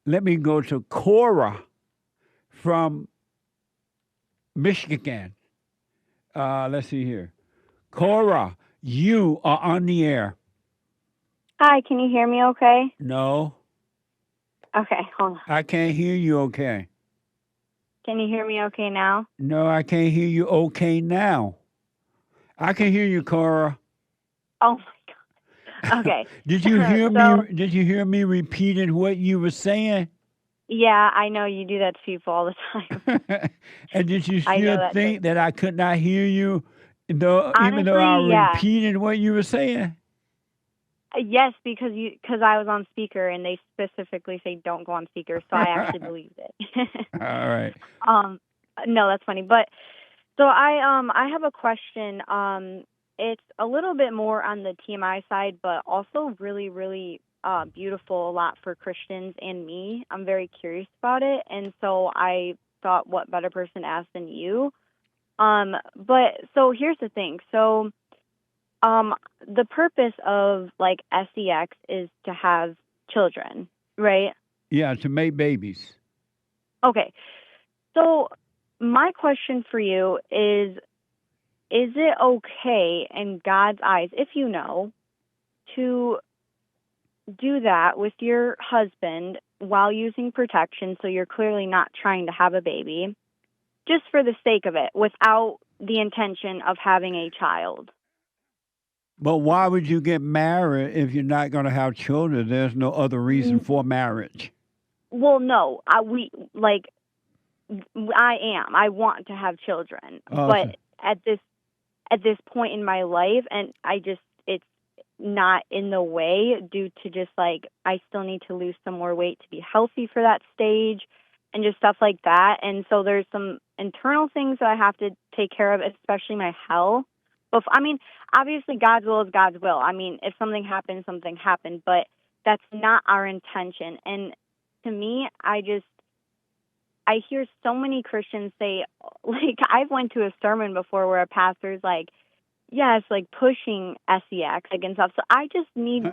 Let me go to CORA from Michigan. Let's see here. CORA, you are on the air. Hi, can you hear me okay? No, Okay, hold on. I can't hear you okay. Can you hear me okay now? No, I can't hear you okay now. I can hear you, Cora. Oh my God. Okay. Did you hear So, me? Did you hear me repeating what you were saying? yeah, I know you do that to people all the time. And did you I know still that think too. that I could not hear you, even though I Honestly, yeah. repeated what you were saying? Yes, because I was on speaker and they specifically say don't go on speaker, so I actually believed it. All right. um no, that's funny. But so I have a question. It's a little bit more on the TMI side, but also really, really beautiful a lot for Christians and me. I'm very curious about it, and so I thought, what better person to ask than you? But so here's the thing. So the purpose of like SEX is to have children, right? Yeah, to make babies. Okay. So my question for you is it okay in God's eyes, if you know, to do that with your husband while using protection, so you're clearly not trying to have a baby, just for the sake of it, without the intention of having a child? But why would you get married if you're not going to have children? There's no other reason for marriage. Well, no, I am. I want to have children, Awesome. but at this point in my life, and it's not in the way due to just like I still need to lose some more weight to be healthy for that stage and just stuff like that. And so there's some internal things that I have to take care of, especially my health. But I mean, obviously God's will is God's will. I mean, if something happens, something happened, but that's not our intention. And to me, I hear so many Christians say, like, I've went to a sermon before where a pastor's like, yes, like pushing SEX like, and stuff. So I just need,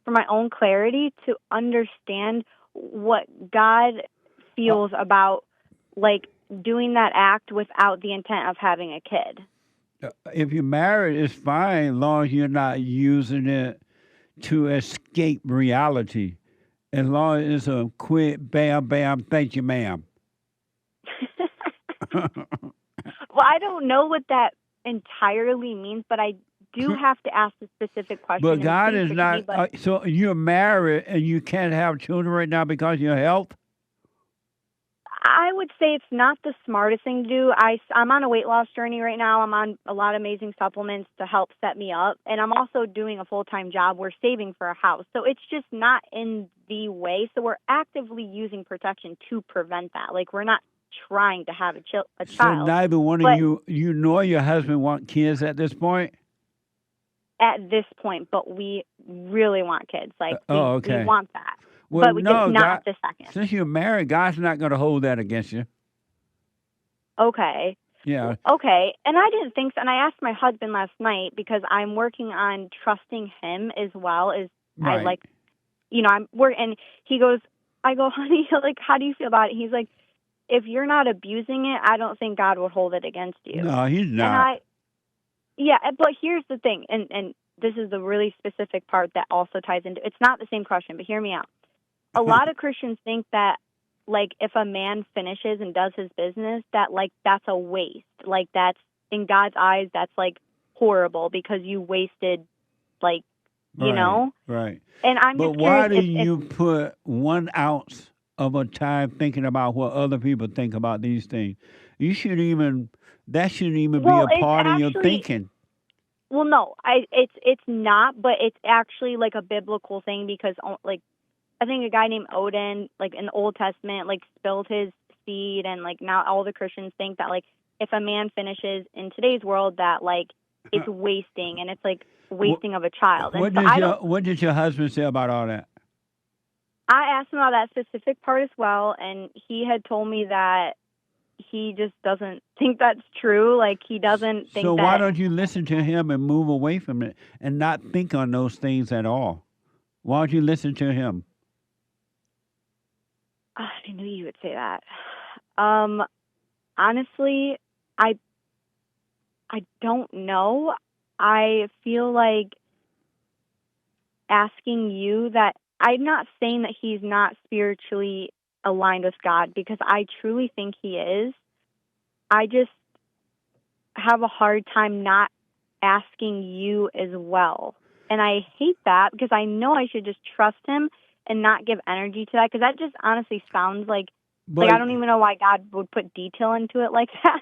for my own clarity, to understand what God feels about, like, doing that act without the intent of having a kid. If you're married, it's fine as long as you're not using it to escape reality. As long as it's a quick bam, bam, thank you, ma'am. Well, I don't know what that entirely means, but I do have to ask a specific question. But and God please is forgive not. me, but So you're married and you can't have children right now because of your health? I would say it's not the smartest thing to do. I'm on a weight loss journey right now. I'm on a lot of amazing supplements to help set me up. And I'm also doing a full-time job. We're saving for a house. So it's just not in the way. So we're actively using protection to prevent that. Like, we're not trying to have a So child. neither one of But you nor your husband want kids at this point? at this point, but we really want kids. Like, Okay. we want that. Well, But no, it's not God, at this second. since you're married, God's not going to hold that against you. Okay. Yeah. Okay. And I didn't think so. And I asked my husband last night because I'm working on trusting him as well as Right. I like, I'm and I go, honey, like, how do you feel about it? He's like, if you're not abusing it, I don't think God would hold it against you. No, he's And not. yeah, but here's the thing. And this is the really specific part that also ties into, it's not the same question, but hear me out. A lot of Christians think that, like, if a man finishes and does his business, that, like, that's a waste. Like, that's, in God's eyes, that's, like, horrible because you wasted, like, you know? Right. And I'm But just why curious do you put 1 ounce of a time thinking about what other people think about these things? That shouldn't even be a it's part of your actually, thinking. well, no, it's not, but it's actually, like, a biblical thing because, like, I think a guy named Odin, like, in the Old Testament, like, spilled his seed, and, like, now all the Christians think that, like, if a man finishes in today's world, that, like, it's wasting, and it's, like, wasting of a child. And so What did your husband say about all that? I asked him about that specific part as well, and he had told me that he just doesn't think that's true. Like, he doesn't think So that. why don't you listen to him and move away from it and not think on those things at all? Why don't you listen to him? I knew you would say that. Honestly, I don't know. I feel like asking you that. I'm not saying that he's not spiritually aligned with God, because I truly think he is. I just have a hard time not asking you as well. And I hate that, because I know I should just trust him and not give energy to that, because that just honestly sounds like I don't even know why God would put detail into it like that.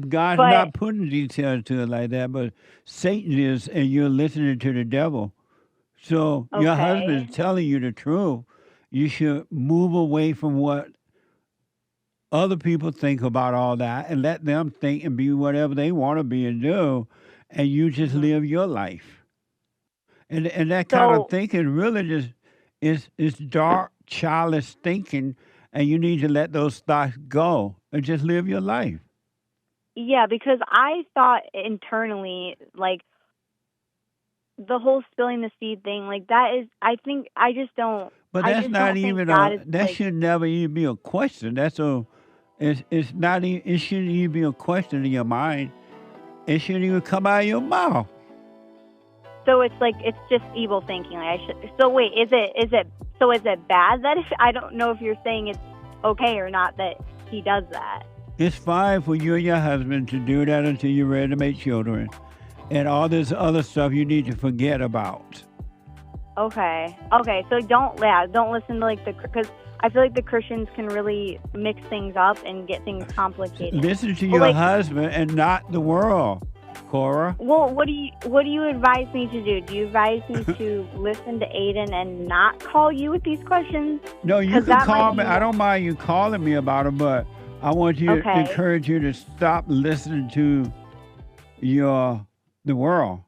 God's But not putting detail into it like that, but Satan is, and you're listening to the devil. So your husband okay. is telling you the truth. You should move away from what other people think about all that and let them think and be whatever they want to be and do, and you just hmm live your life. And that kind of So, thinking really just is dark, childish thinking, and you need to let those thoughts go and just live your life. yeah, because I thought internally, like, the whole spilling the seed thing, like, that is, But I that's just not don't think even God a is, that like, should never even be a question. It's not even, it shouldn't even be a question in your mind. It shouldn't even come out of your mouth. so it's like, it's just evil thinking. Like, so wait, is it bad that if, I don't know if you're saying it's okay or not that he does that. It's fine for you and your husband to do that until you're ready to make children. And all this other stuff you need to forget about. Okay. So don't listen to like because I feel like the Christians can really mix things up and get things complicated. Listen to Well, your like, husband and not the world, Cora. well, what do you advise me to do? Do you advise me to listen to Aiden and not call you with these questions? No, you Because can that might call be me. I don't mind you calling me about it, but I want you to okay. encourage you to stop listening to the world.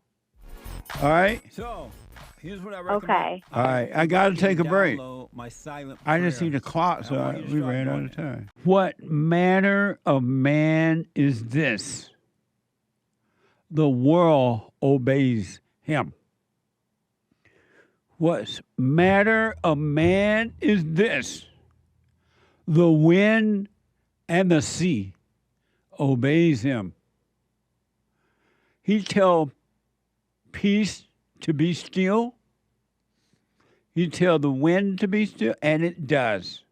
All right? So, here's what I recommend. Okay. All right, I got to take a break. My silent I just see prayer. the clock, And I so want you to we start ran out doing of it. time. What manner of man is this? The world obeys him. What manner of man is this? The wind and the sea obeys him. He tell peace to be still. He tell the wind to be still, and it does.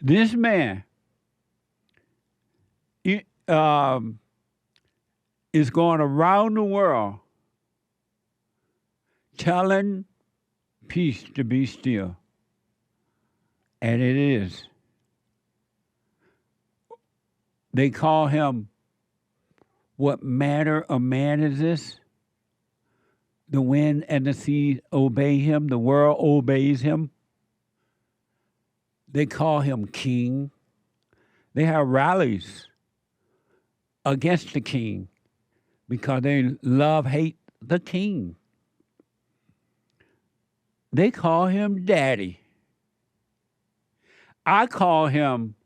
This man is going around the world telling peace to be still, and it is. They call him, what manner of man is this? The wind and the sea obey him. The world obeys him. They call him king. They have rallies against the king because they hate the king. They call him daddy. I call him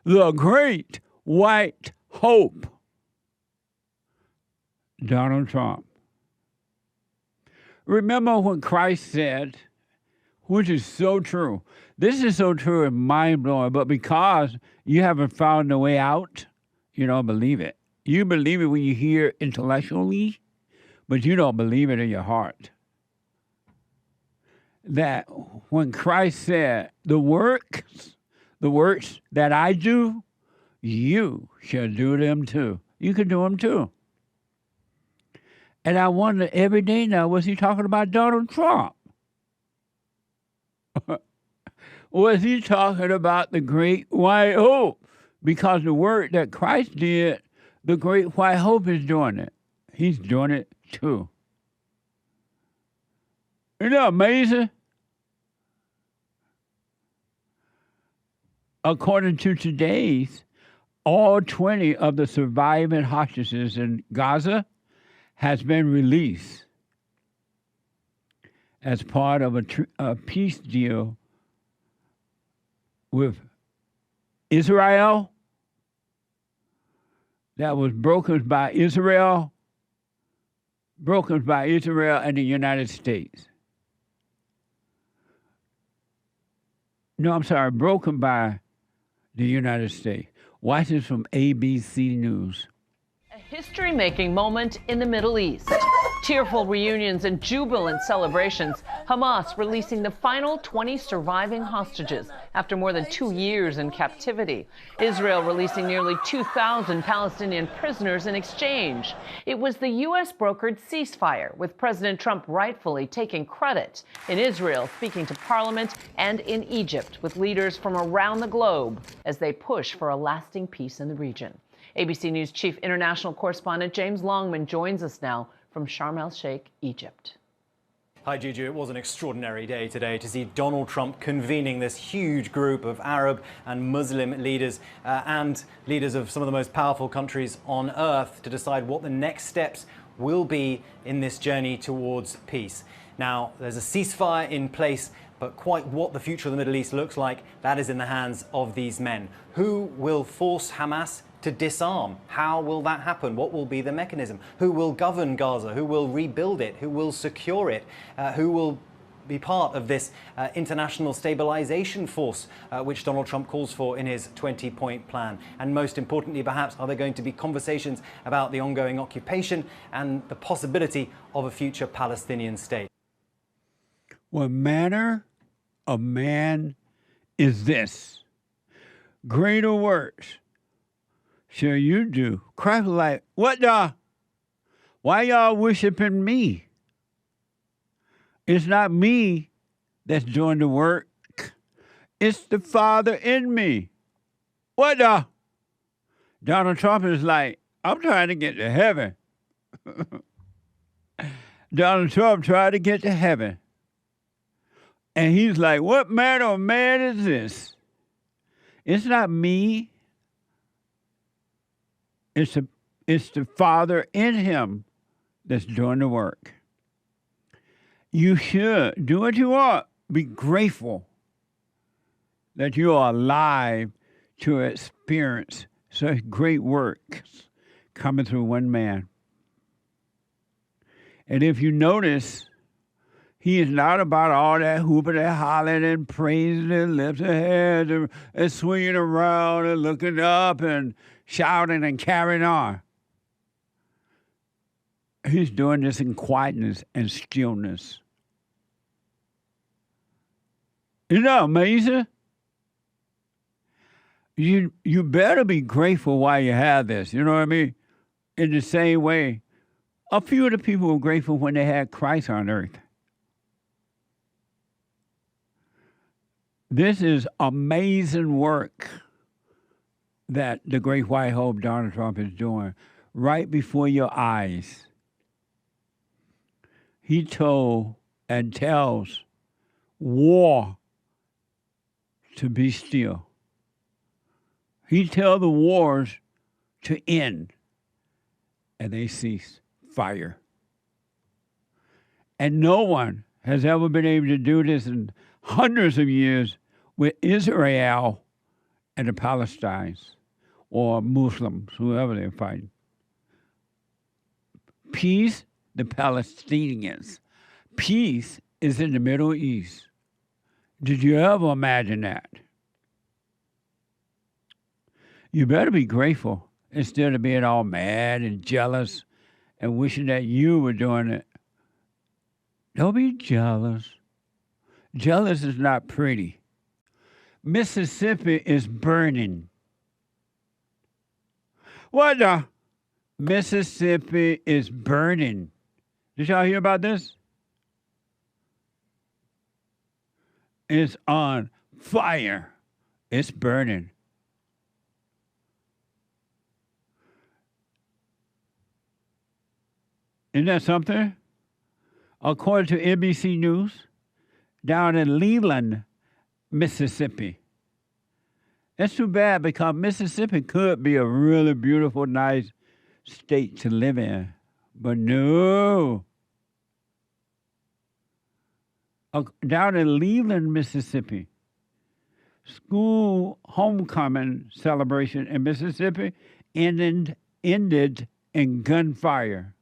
the great white hope, Donald Trump. Remember when Christ said, which is so true, this is so true and mind-blowing, but because you haven't found the way out, you don't believe it. You believe it when you hear it intellectually, but you don't believe it in your heart. That when Christ said, the works that I do, you shall do them too. You can do them too. And I wonder every day now, was he talking about Donald Trump? Was he talking about the great white hope? Because the work that Christ did, the great white hope is doing it. He's doing it too. Isn't that amazing? According to today's, all 20 of the surviving hostages in Gaza has been released as part of a peace deal with Israel that was brokered by Israel and the United States. No, I'm sorry, broken by the United States. Watch this from ABC News. A history-making moment in the Middle East. Tearful reunions and jubilant celebrations. Hamas releasing the final 20 surviving hostages after more than 2 years in captivity. Israel releasing nearly 2,000 Palestinian prisoners in exchange. It was the U.S.-brokered ceasefire, with President Trump rightfully taking credit. In Israel, speaking to Parliament, and in Egypt, with leaders from around the globe as they push for a lasting peace in the region. ABC News Chief International Correspondent James Longman joins us now from Sharm el-Sheikh, Egypt. Hi, Juju. It was an extraordinary day today to see Donald Trump convening this huge group of Arab and Muslim leaders and leaders of some of the most powerful countries on earth to decide what the next steps will be in this journey towards peace. Now, there's a ceasefire in place, but quite what the future of the Middle East looks like, that is in the hands of these men. Who will force Hamas to disarm? How will that happen? What will be the mechanism? Who will govern Gaza? Who will rebuild it? Who will secure it? Who will be part of this international stabilization force, which Donald Trump calls for in his 20-point plan? And most importantly, perhaps, are there going to be conversations about the ongoing occupation and the possibility of a future Palestinian state? What manner of man is this? Greater works shall you do. Christ was like, what the? Why y'all worshiping me? It's not me that's doing the work. It's the Father in me. What the? Donald Trump is like, I'm trying to get to heaven. Donald Trump tried to get to heaven. And he's like, what manner of man is this? It's not me. It's the Father in him that's doing the work. You should do what you want. Be grateful that you are alive to experience such great works coming through one man. And if you notice, he is not about all that hooping and hollering and praising and lifting hands and swinging around and looking up and shouting and carrying on. He's doing this in quietness and stillness. Isn't that amazing? You better be grateful while you have this. You know what I mean? In the same way, a few of the people were grateful when they had Christ on earth. This is amazing work that the great white hope Donald Trump is doing right before your eyes. He told and tells war to be still. He tells the wars to end, and they cease fire. And no one has ever been able to do this in hundreds of years with Israel and the Palestinians or Muslims, whoever they're fighting. Peace, the Palestinians. Peace is in the Middle East. Did you ever imagine that? You better be grateful instead of being all mad and jealous and wishing that you were doing it. Don't be jealous. Jealous is not pretty. Mississippi is burning. What the? Mississippi is burning. Did y'all hear about this? It's on fire. It's burning. Isn't that something? According to NBC News, down in Leland, Mississippi. That's too bad because Mississippi could be a really beautiful, nice state to live in. But no. Down in Leland, Mississippi, school homecoming celebration in Mississippi ended in gunfire.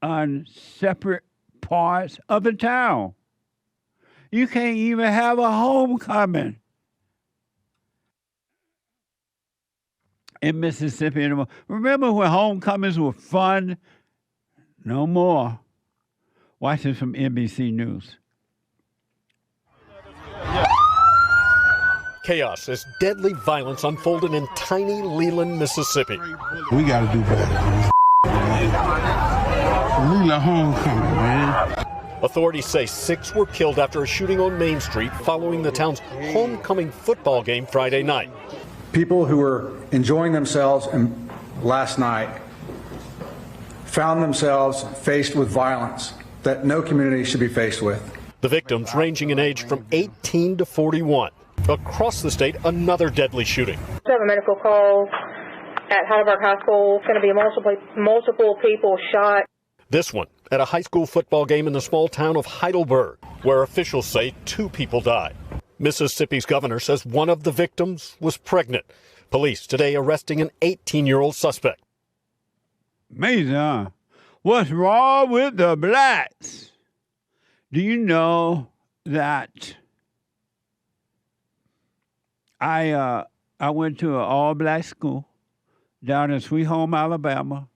On separate parts of the town. You can't even have a homecoming in Mississippi anymore. Remember when homecomings were fun? No more. Watch this from NBC News. Chaos as deadly violence unfolded in tiny Leland, Mississippi. We got to do better. Leland homecoming, man. Authorities say 6 were killed after a shooting on Main Street following the town's homecoming football game Friday night. People who were enjoying themselves last night found themselves faced with violence that no community should be faced with. The victims ranging in age from 18 to 41. Across the state, another deadly shooting. We have a medical call at Heidelberg High School. It's going to be multiple people shot. This one at a high school football game in the small town of Heidelberg, where officials say 2 people died. Mississippi's governor says one of the victims was pregnant. Police today arresting an 18-year-old suspect. Amazing, huh? What's wrong with the blacks? Do you know that I went to an all-black school down in Sweet Home, Alabama,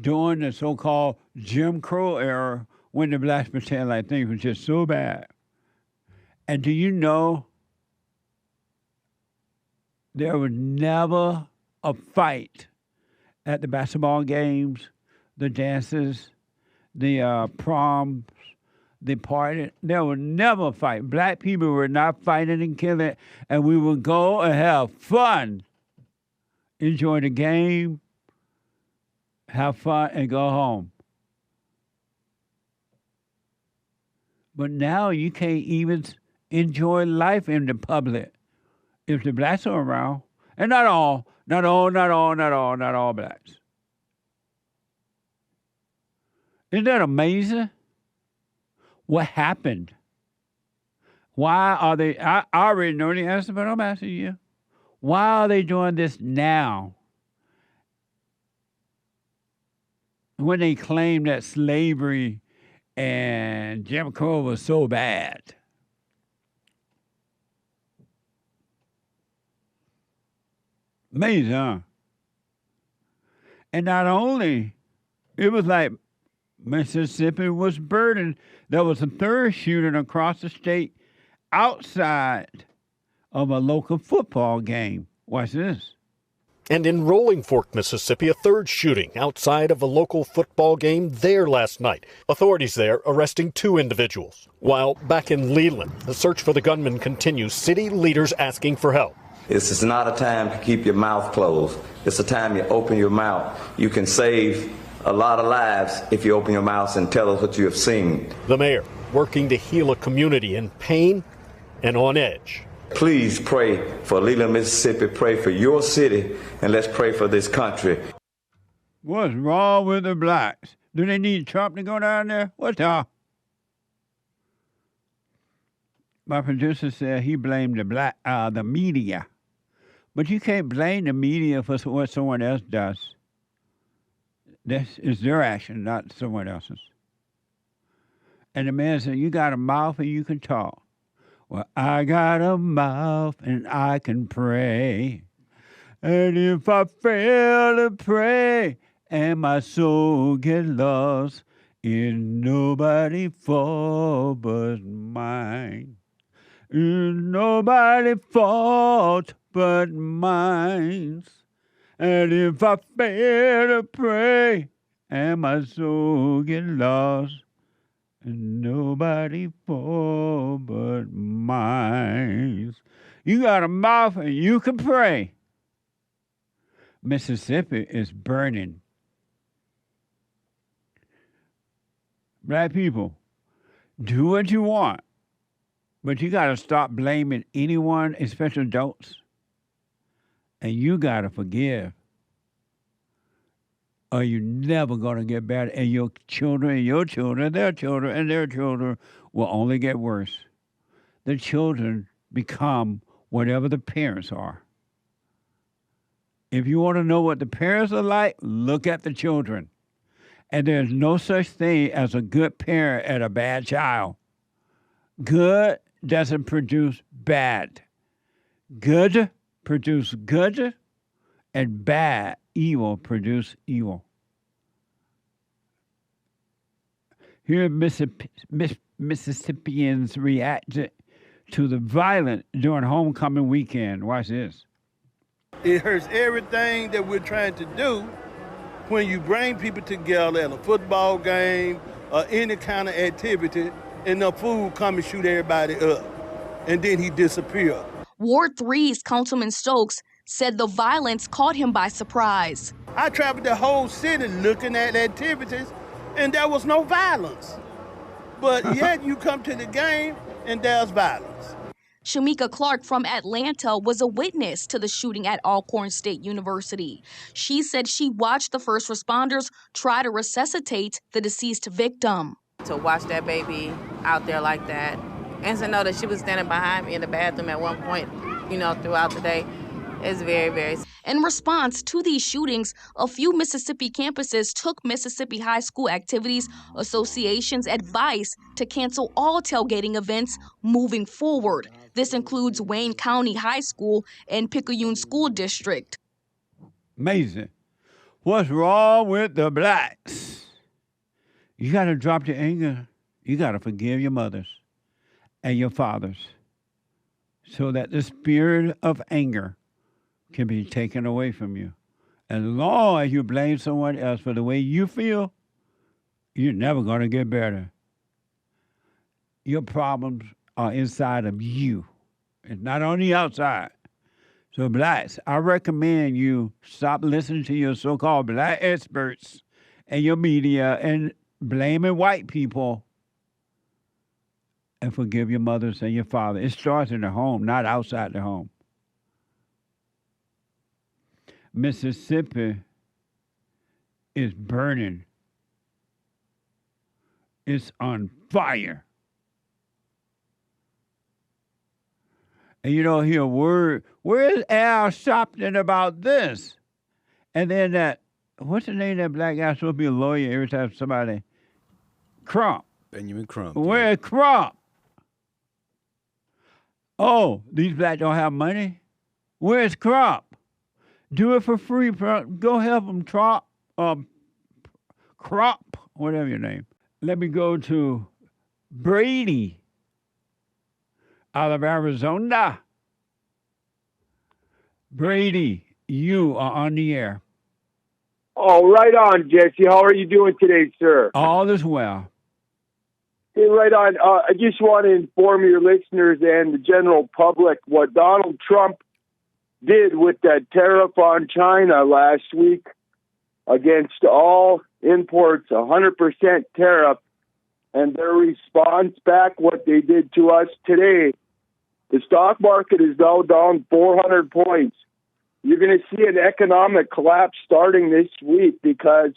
during the so-called Jim Crow era when the blacks pretend like things were just so bad. And do you know there was never a fight at the basketball games, the dances, the proms, the party? There was never a fight. Black people were not fighting and killing, and we would go and have fun, enjoy the game, have fun, and go home. But now you can't even enjoy life in the public if the blacks are around. And not all blacks. Isn't that amazing? What happened? Why are they, I already know the answer, but I'm asking you. Why are they doing this now? When they claim that slavery and Jim Crow was so bad. Amazing, huh? And not only, it was like Mississippi was burdened. There was a third shooting across the state outside of a local football game. Watch this. And in Rolling Fork, Mississippi, a third shooting outside of a local football game there last night. Authorities there arresting 2 individuals. While back in Leland, the search for the gunman continues, city leaders asking for help. This is not a time to keep your mouth closed. It's a time you open your mouth. You can save a lot of lives if you open your mouth and tell us what you have seen. The mayor working to heal a community in pain and on edge. Please pray for Leland, Mississippi. Pray for your city, and let's pray for this country. What's wrong with the blacks? Do they need Trump to go down there? What's up? My producer said he blamed the media. But you can't blame the media for what someone else does. This is their action, not someone else's. And the man said, you got a mouth and you can talk. Well, I got a mouth and I can pray. And if I fail to pray and my soul get lost, it's nobody's fault but mine. It's nobody's fault but mine. And if I fail to pray and my soul get lost, nobody fault but mine. You got a mouth and you can pray. Mississippi is burning. Black people, do what you want, but you got to stop blaming anyone, especially adults. And you got to forgive. Or you're never going to get better. And your children, their children, and their children will only get worse. The children become whatever the parents are. If you want to know what the parents are like, look at the children. And there's no such thing as a good parent and a bad child. Good doesn't produce bad. Good produce good, and bad, evil produce evil. Here, Mississippians reacted to the violence during homecoming weekend. Watch this. It hurts everything that we're trying to do when you bring people together at a football game or any kind of activity and the fool come and shoot everybody up. And then he disappeared. Ward 3's Councilman Stokes said the violence caught him by surprise. I traveled the whole city looking at activities, and there was no violence. But yet you come to the game, and there's violence. Shamika Clark from Atlanta was a witness to the shooting at Alcorn State University. She said she watched the first responders try to resuscitate the deceased victim. To watch that baby out there like that, and to know that she was standing behind me in the bathroom at one point, throughout the day, is very, very. In response to these shootings, a few Mississippi campuses took Mississippi High School Activities Association's advice to cancel all tailgating events moving forward. This includes Wayne County High School and Picayune School District. Amazing. What's wrong with the blacks? You got to drop your anger. You got to forgive your mothers and your fathers so that the spirit of anger can be taken away from you. As long as you blame someone else for the way you feel, you're never going to get better. Your problems are inside of you. It's not on the outside. So blacks, I recommend you stop listening to your so-called black experts and your media and blaming white people, and forgive your mothers and your father. It starts in the home, not outside the home. Mississippi is burning. It's on fire. And you don't hear a word. Where is Al Sharpton about this? And then that, what's the name of that black guy supposed to be a lawyer every time somebody? Crump. Benjamin Crump. Where's Crump? Oh, these blacks don't have money? Where's Crump? Do it for free. Go help them, Trump. Crop, whatever your name. Let me go to Brady out of Arizona. Brady, you are on the air. Oh, right on, Jesse. How are you doing today, sir? All is well. Hey, right on. I just want to inform your listeners and the general public what Donald Trump did with that tariff on China last week against all imports, 100% tariff, and their response back, what they did to us today. The stock market is now down 400 points. You're going to see an economic collapse starting this week because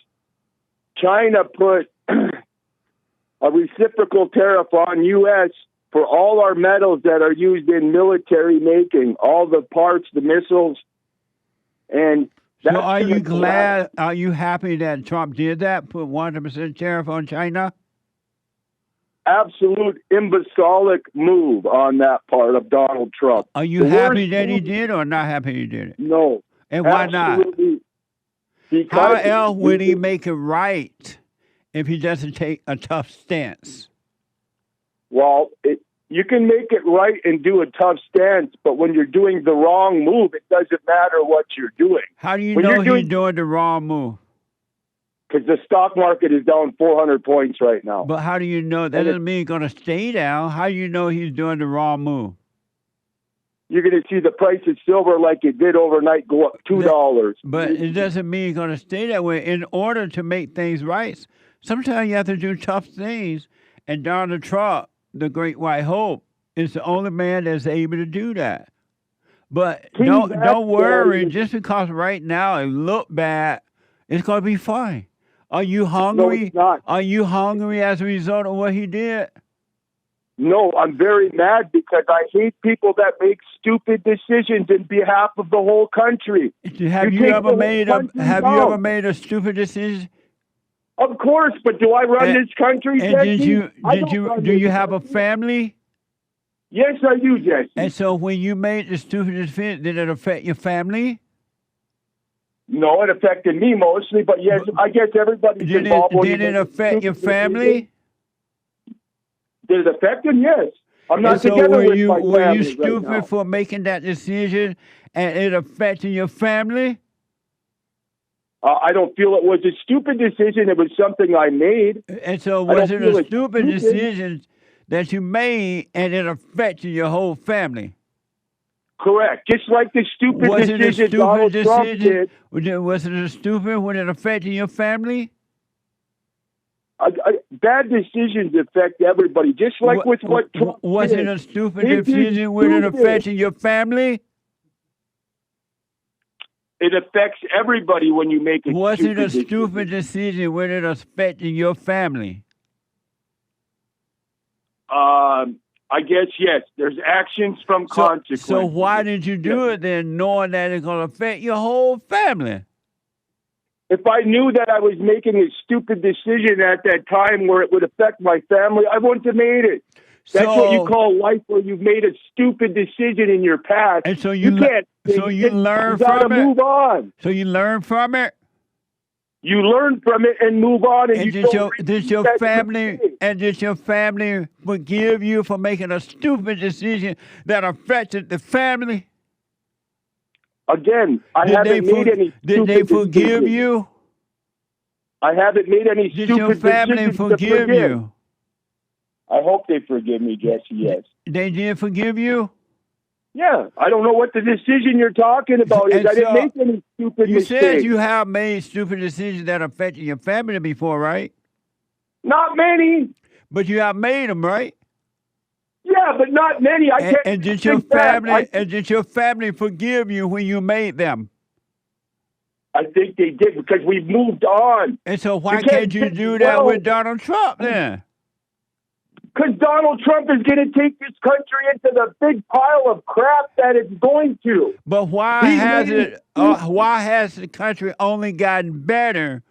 China put a reciprocal tariff on U.S. for all our metals that are used in military making, all the parts, the missiles, and so are you glad, are you happy that Trump did that, put 100% tariff on China? Absolute imbecilic move on that part of Donald Trump. Are you happy that he did or not happy he did it? No. And why not? How else would he make it right if he doesn't take a tough stance? Well, you can make it right and do a tough stance, but when you're doing the wrong move, it doesn't matter what you're doing. How do you know he's doing the wrong move? Because the stock market is down 400 points right now. But how do you know? That doesn't mean it's going to stay down. How do you know he's doing the wrong move? You're going to see the price of silver like it did overnight go up $2. But it doesn't mean it's going to stay that way. In order to make things right, sometimes you have to do tough things. And Donald Trump, the great white hope, is the only man that's able to do that. But don't worry. Just because right now it look bad, it's going to be fine. Are you hungry? No, it's not. Are you hungry as a result of what he did? No, I'm very mad because I hate people that make stupid decisions in behalf of the whole country. Have you ever made a stupid decision? Of course, but do I run this country, And Jesse? do you have a family? Yes, I do, Jesse. And so when you made the stupid decision, did it affect your family? No, it affected me mostly, but yes, I guess everybody's involved. Did it affect your family? Did it affect them? Yes. I'm not And so together with my were you family stupid right now. for making that decision and it affecting your family? I don't feel it was a stupid decision. It was something I made. And so I was don't it feel a it's stupid decision that you made and it affected your whole family? Correct. Just like the stupid Was it a decision stupid Donald Trump decision? did. Was it a stupid when it affected your family? Bad decisions affect everybody, just like with what Trump Was did. it a stupid It is decision when it stupid. affected your family? It affects everybody when you make a Was it a decision. stupid decision when it affected your family? I guess, yes. There's actions from consequences. So why did you do it then, knowing that it's going to affect your whole family? If I knew that I was making a stupid decision at that time where it would affect my family, I wouldn't have made it. That's what you call life, where you've made a stupid decision in your past. And so you can't. you learn you gotta from it. move on. So you learn from it. You learn from it and move on. And And you did don't your repeat that family mistake. and did your family forgive you for making a stupid decision that affected the family? Again, I Did haven't they made any. Did they stupid forgive decisions. you? I haven't made any Did stupid your family decisions to forgive forgive. you? I hope they forgive me, Jesse. Yes. They did forgive you? Yeah, I don't know what the decision you're talking about is. And I didn't so, make any stupid You mistakes. said you have made stupid decisions that affected your family before, right? Not many. But you have made them, right? Yeah, but not many. I And, can't. and did your think back. family and did your family forgive you when you made them? I think they did because we've moved on. And so why You can't can't you get- do that well- with Donald Trump then? Because Donald Trump is going to take this country into the big pile of crap that it's going to. But why He's has made it? Why has the country only gotten better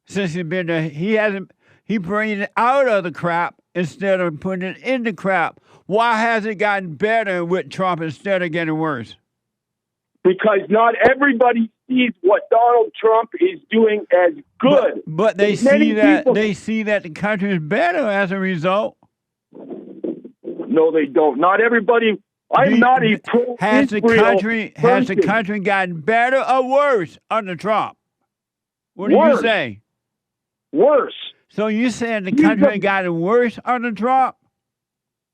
since he's been there? He hasn't. He brings it out of the crap instead of putting it in the crap. Why has it gotten better with Trump instead of getting worse? Because not everybody sees what Donald Trump is doing as good. But they There's many see that people- they see that the country is better as a result. No, they don't. Not everybody. I'm not a pro Has the Israel country person. gotten better or worse under Trump? What do you Worse. say? Worse. So you saying the country gotten worse under Trump?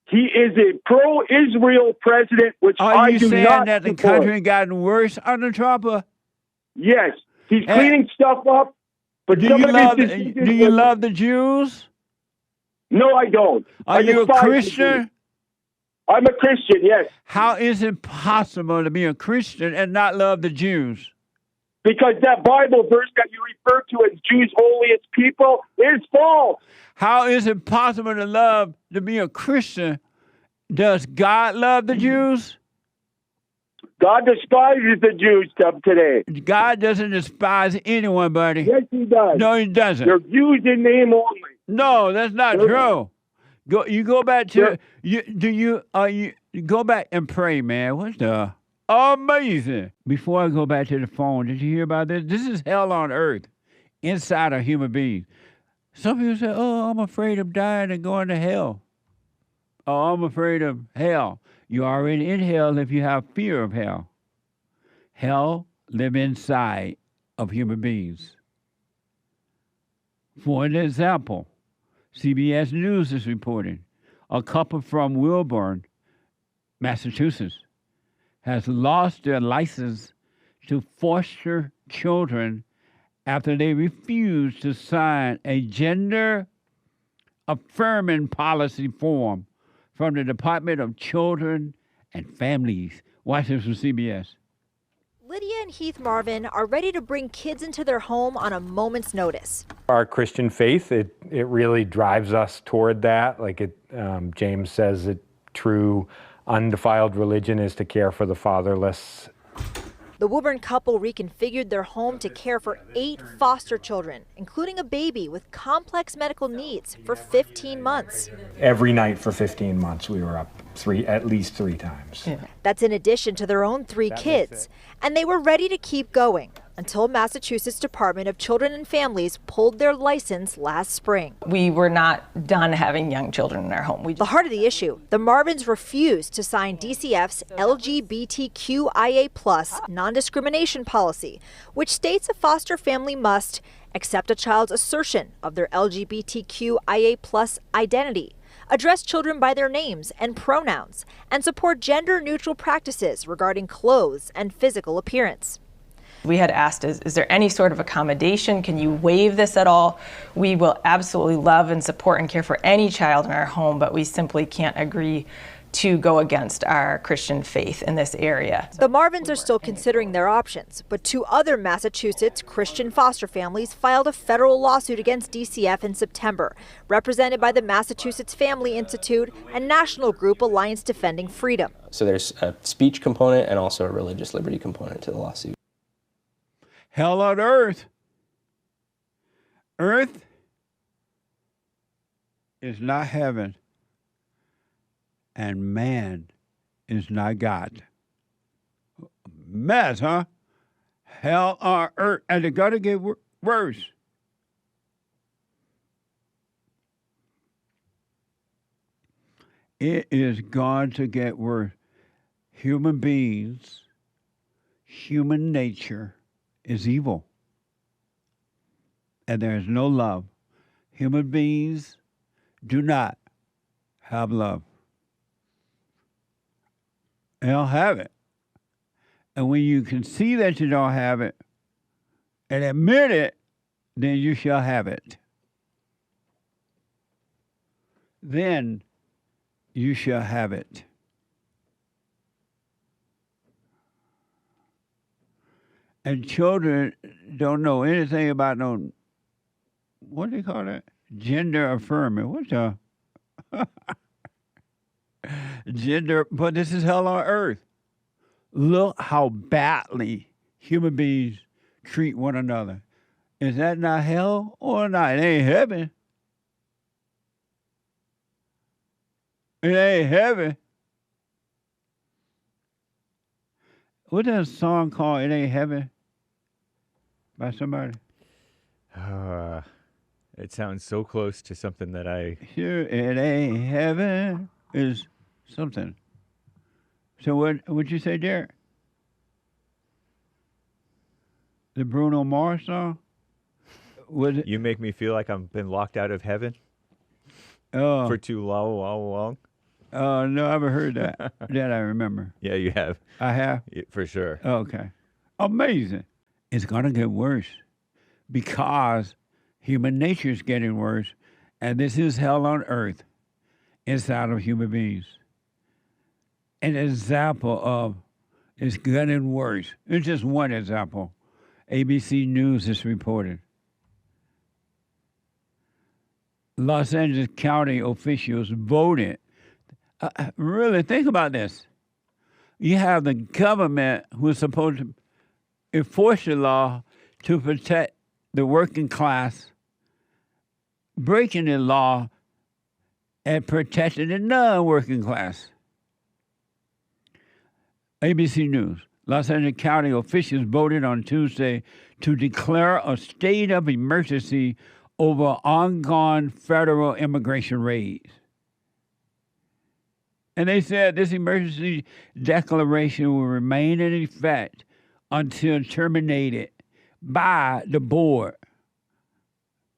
He is a pro-Israel president, which Are I you do saying not that the support. country gotten worse under Trump? Yes, he's And- cleaning stuff up. But Do some you of love his decisions do you were- love the Jews? No, I don't. Are I you a despise the Christian? Jews. I'm a Christian. Yes, How is it possible to be a Christian and not love the Jews? because that Bible verse that you refer to as Jews holiest people is false. How is it possible to be a Christian? Does God love the Jews? God despises the Jews today. God doesn't despise anyone, buddy. Yes, he does. No, he doesn't. They're Jews in name only. No, that's not They're- true. You go back They're- to you go back and pray, man. What the amazing. Before I go back to the phone, did you hear about this? This is hell on earth inside of human beings. Some people say, "Oh, I'm afraid of dying and going to hell." Oh, I'm afraid of hell. You're already in hell if you have fear of hell. Hell live inside of human beings. For an example, CBS News is reporting a couple from Wilburn, Massachusetts, has lost their license to foster children after they refused to sign a gender affirming policy form from the Department of Children and Families. Watch this from CBS. Lydia and Heath Marvin are ready to bring kids into their home on a moment's notice. Our Christian faith, it really drives us toward that. Like James says, that true undefiled religion is to care for the fatherless The Woburn couple reconfigured their home to care for 8 foster children, including a baby with complex medical needs, for 15 months. Every night for 15 months, we were up at least three times. That's in addition to their own 3 kids. And they were ready to keep going until Massachusetts Department of Children and Families pulled their license last spring. We were not done having young children in our home. The heart of the issue, the Marvins refused to sign DCF's LGBTQIA+ non-discrimination policy, which states a foster family must accept a child's assertion of their LGBTQIA+ identity, address children by their names and pronouns, and support gender-neutral practices regarding clothes and physical appearance. We had asked, is there any sort of accommodation? Can you waive this at all? We will absolutely love and support and care for any child in our home, but we simply can't agree to go against our Christian faith in this area. The Marvins are still considering their options, but 2 other Massachusetts Christian foster families filed a federal lawsuit against DCF in September, represented by the Massachusetts Family Institute and national group Alliance Defending Freedom. So there's a speech component and also a religious liberty component to the lawsuit. Hell on earth. Earth is not heaven, and man is not God. Mess, huh? Hell on earth. And it's going to get worse. It is going to get worse. Human beings, human nature is evil. And there is no love. Human beings do not have love. They don't have it. And when you can see that you don't have it and admit it, then you shall have it. Then you shall have it. And children don't know anything about no, what do they call that? Gender affirming. What's the gender? But this is hell on earth. Look how badly human beings treat one another. Is that not hell or not? It ain't heaven. It ain't heaven. What's that song called? It Ain't Heaven? By somebody? It sounds so close to something that I... Sure, it ain't heaven is something. So what would you say, Derek? The Bruno Mars song? Was it? You make me feel like I've been locked out of heaven for too long. Oh, no, I haven't heard that. That I remember. Yeah, you have. I have? Yeah, for sure. Okay. Amazing. It's going to get worse because human nature is getting worse, and this is hell on earth inside of human beings. An example of it's getting worse. It's just one example. ABC News has reported. Los Angeles County officials voted. Really, think about this. You have the government who is supposed to enforce the law to protect the working class, breaking the law and protecting the non-working class. ABC News. Los Angeles County officials voted on Tuesday to declare a state of emergency over ongoing federal immigration raids. And they said this emergency declaration will remain in effect until terminated by the board.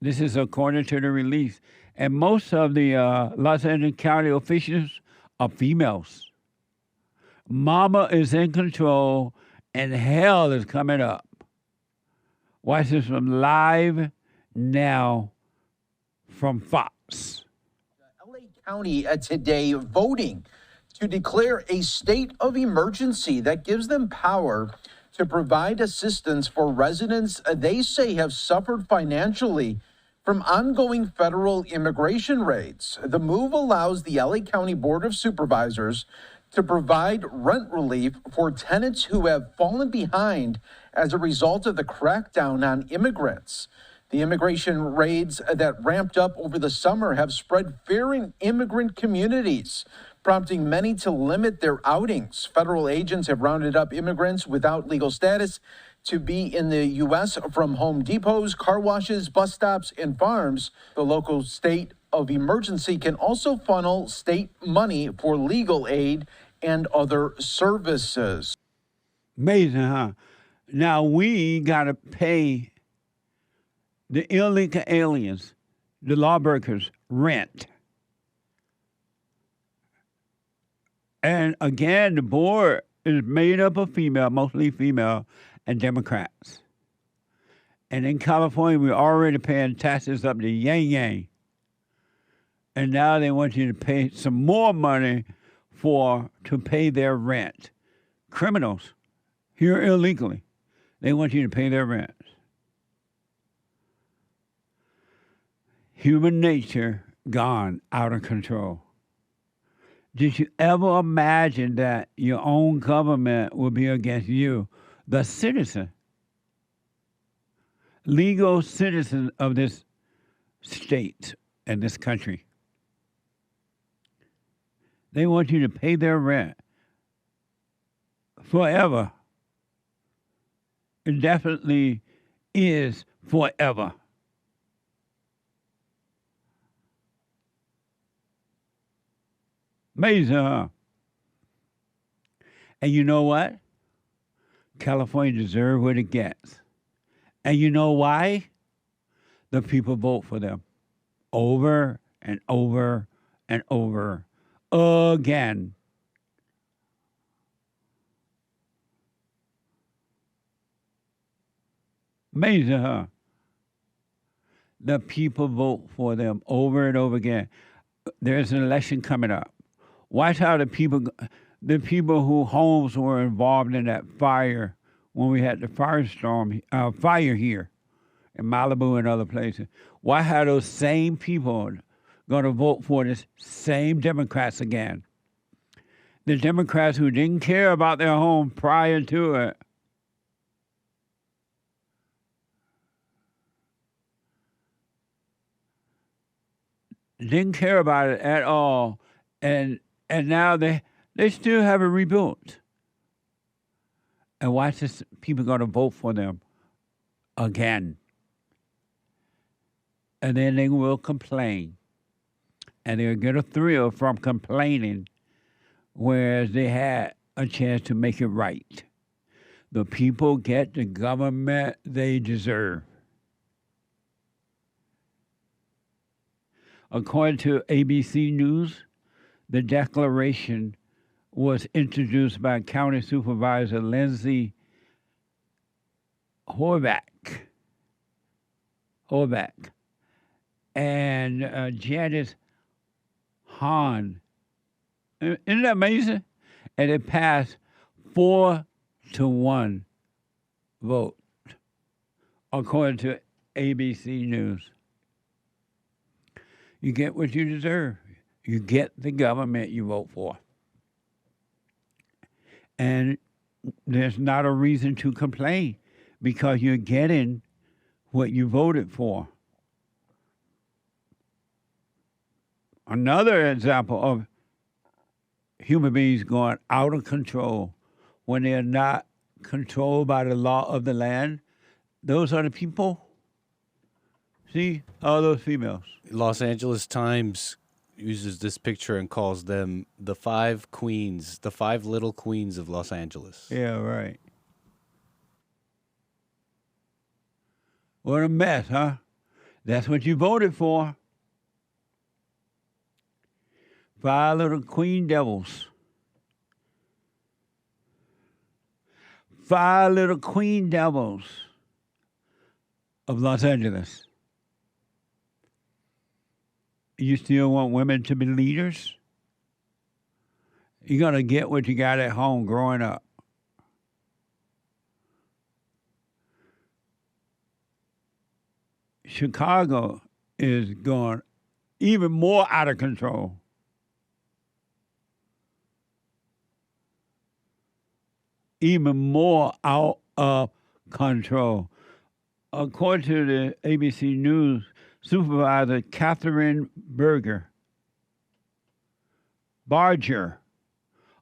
This is according to the release. And most of the Los Angeles County officials are females. Mama is in control and hell is coming up. Watch this from Live Now from Fox. County today voting to declare a state of emergency that gives them power to provide assistance for residents they say have suffered financially from ongoing federal immigration raids. The move allows the LA County Board of Supervisors to provide rent relief for tenants who have fallen behind as a result of the crackdown on immigrants. The immigration raids that ramped up over the summer have spread fear in immigrant communities, prompting many to limit their outings. Federal agents have rounded up immigrants without legal status to be in the U.S. from Home Depots, car washes, bus stops, and farms. The local state of emergency can also funnel state money for legal aid and other services. Amazing, huh? Now we got to pay the illegal aliens, the lawbreakers, rent. And again, the board is made up of female, mostly female, and Democrats. And in California, we're already paying taxes up to yang. And now they want you to pay some more money to pay their rent. Criminals here illegally, they want you to pay their rent. Human nature gone out of control. Did you ever imagine that your own government will be against you, the citizen, legal citizen of this state and this country? They want you to pay their rent forever. It definitely is forever. Amazing, huh? And you know what? California deserves what it gets. And you know why? The people vote for them over and over and over again. Amazing, huh? The people vote for them over and over again. There's an election coming up. Watch how the people whose homes were involved in that fire when we had the fire here in Malibu and other places. Why how those same people going to vote for the same Democrats again? The Democrats who didn't care about their home prior to it. Didn't care about it at all. And now they still haven't rebuilt. And watch this, people going to vote for them again. And then they will complain. And they'll get a thrill from complaining, whereas they had a chance to make it right. The people get the government they deserve. According to ABC News, the declaration was introduced by County Supervisor Lindsay Horvath and Janice Hahn. Isn't that amazing? And it passed 4-1 vote, according to ABC News. You get what you deserve. You get the government you vote for. And there's not a reason to complain because you're getting what you voted for. Another example of human beings going out of control when they're not controlled by the law of the land, those are the people. See, all those females. Los Angeles Times uses this picture and calls them the 5 queens, the 5 little queens of Los Angeles. Yeah, right. What a mess, huh? That's what you voted for. 5 little queen devils. 5 little queen devils of Los Angeles. You still want women to be leaders? You're going to get what you got at home growing up. Chicago is going even more out of control. even more out of control. According to the ABC News supervisor, Catherine Barger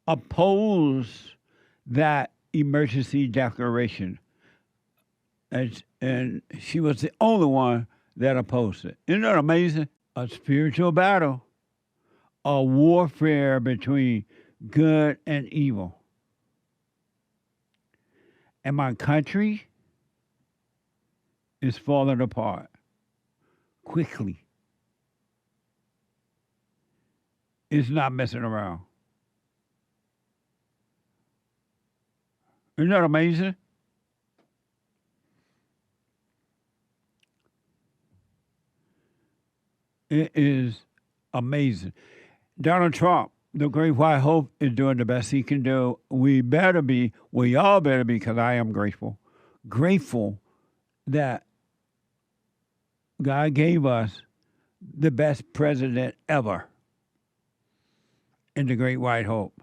opposed that emergency declaration. And she was the only one that opposed it. Isn't that amazing? A spiritual battle, a warfare between good and evil. And my country is falling apart quickly. It's not messing around. Isn't that amazing? It is amazing. Donald Trump, the great white hope, is doing the best he can do. We all better be, because I am grateful that God gave us the best president ever in the great white hope.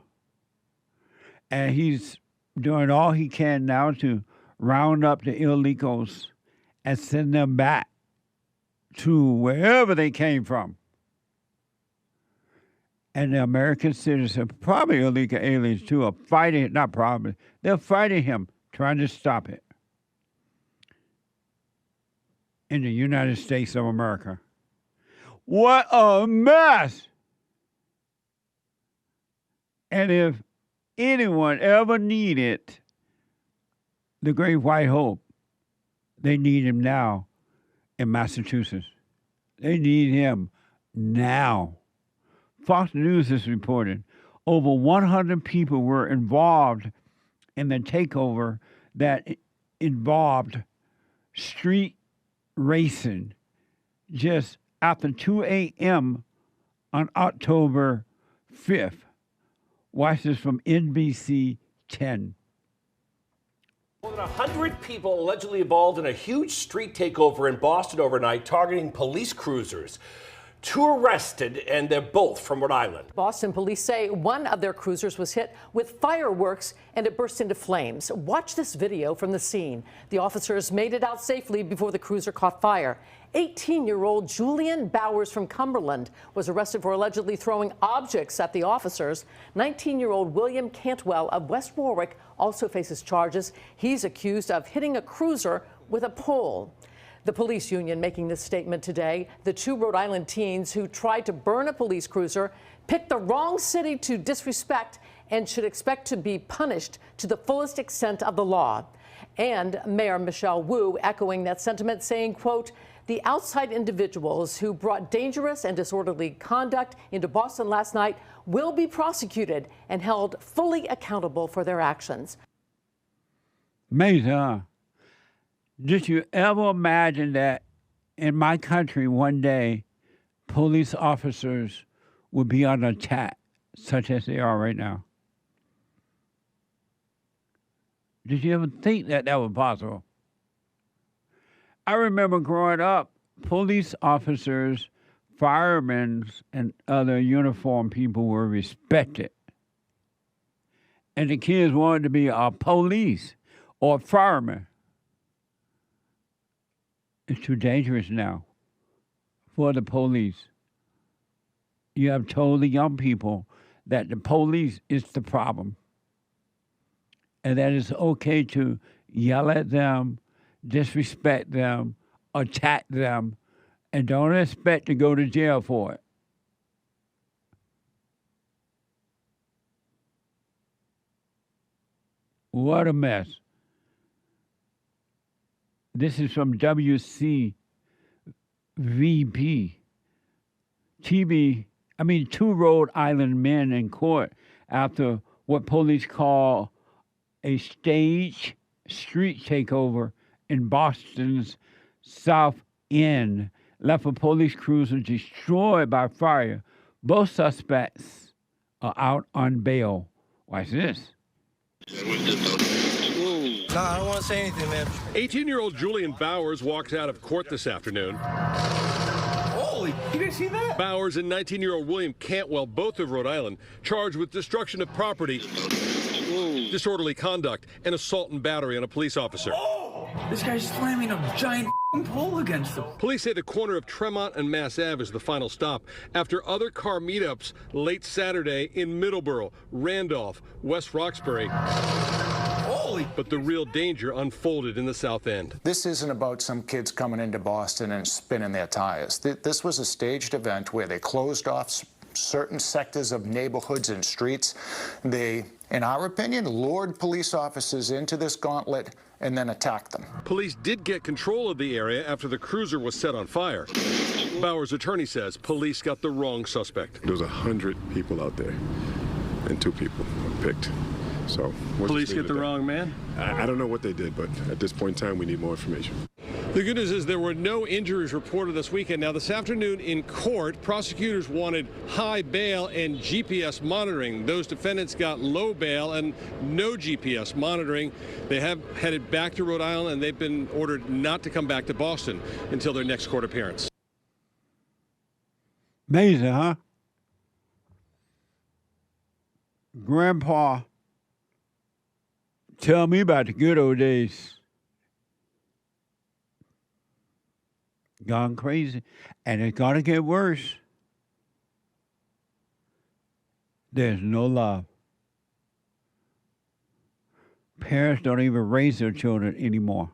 And he's doing all he can now to round up the illegals and send them back to wherever they came from. And the American citizens, probably illegal aliens too, are fighting, not probably, they're fighting him, trying to stop it in the United States of America. What a mess! And if anyone ever needed the great white hope, they need him now in Massachusetts. They need him now. Fox News is reporting over 100 people were involved in the takeover that involved street racing just after 2 a.m. on October 5th. Watch this from NBC 10. More than 100 people allegedly involved in a huge street takeover in Boston overnight, targeting police cruisers. 2 arrested, and they're both from Rhode Island. Boston police say one of their cruisers was hit with fireworks and it burst into flames. Watch this video from the scene. The officers made it out safely before the cruiser caught fire. 18-year-old Julian Bowers from Cumberland was arrested for allegedly throwing objects at the officers. 19-year-old William Cantwell of West Warwick also faces charges. He's accused of hitting a cruiser with a pole. The police union making this statement today. The 2 Rhode Island teens who tried to burn a police cruiser picked the wrong city to disrespect and should expect to be punished to the fullest extent of the law. And Mayor Michelle Wu echoing that sentiment, saying, quote, "The outside individuals who brought dangerous and disorderly conduct into Boston last night will be prosecuted and held fully accountable for their actions." Amazing, huh? Did you ever imagine that in my country one day, police officers would be under attack, such as they are right now? Did you ever think that was possible? I remember growing up, police officers, firemen, and other uniformed people were respected. And the kids wanted to be a police or a fireman. It's too dangerous now for the police. You have told the young people that the police is the problem, and that it's okay to yell at them, disrespect them, attack them, and don't expect to go to jail for it. What a mess. This is from WCVB TV. 2 Rhode Island men in court after what police call a staged street takeover in Boston's South End left a police cruiser destroyed by fire. Both suspects are out on bail. Watch this. No, I don't want to say anything, man. 18-year-old Julian Bowers walked out of court this afternoon. Holy, you didn't see that? Bowers and 19-year-old William Cantwell, both of Rhode Island, charged with destruction of property disorderly conduct, and assault and battery on a police officer. This guy's slamming a giant pole against him. Police say the corner of Tremont and Mass Ave is the final stop after other car meetups late Saturday in Middleborough, Randolph, West Roxbury. But the real danger unfolded in the South End. This isn't about some kids coming into Boston and spinning their tires. This was a staged event where they closed off certain sectors of neighborhoods and streets. They, in our opinion, lured police officers into this gauntlet and then attacked them. Police did get control of the area after the cruiser was set on fire. Bauer's attorney says police got the wrong suspect. There was 100 people out there, and 2 people were picked. So police get the wrong man? I don't know what they did, but at this point in time, we need more information. The good news is there were no injuries reported this weekend. Now, this afternoon in court, prosecutors wanted high bail and GPS monitoring. Those defendants got low bail and no GPS monitoring. They have headed back to Rhode Island, and they've been ordered not to come back to Boston until their next court appearance. Amazing, huh? Grandpa, tell me about the good old days. Gone crazy. And it's going to get worse. There's no love. Parents don't even raise their children anymore.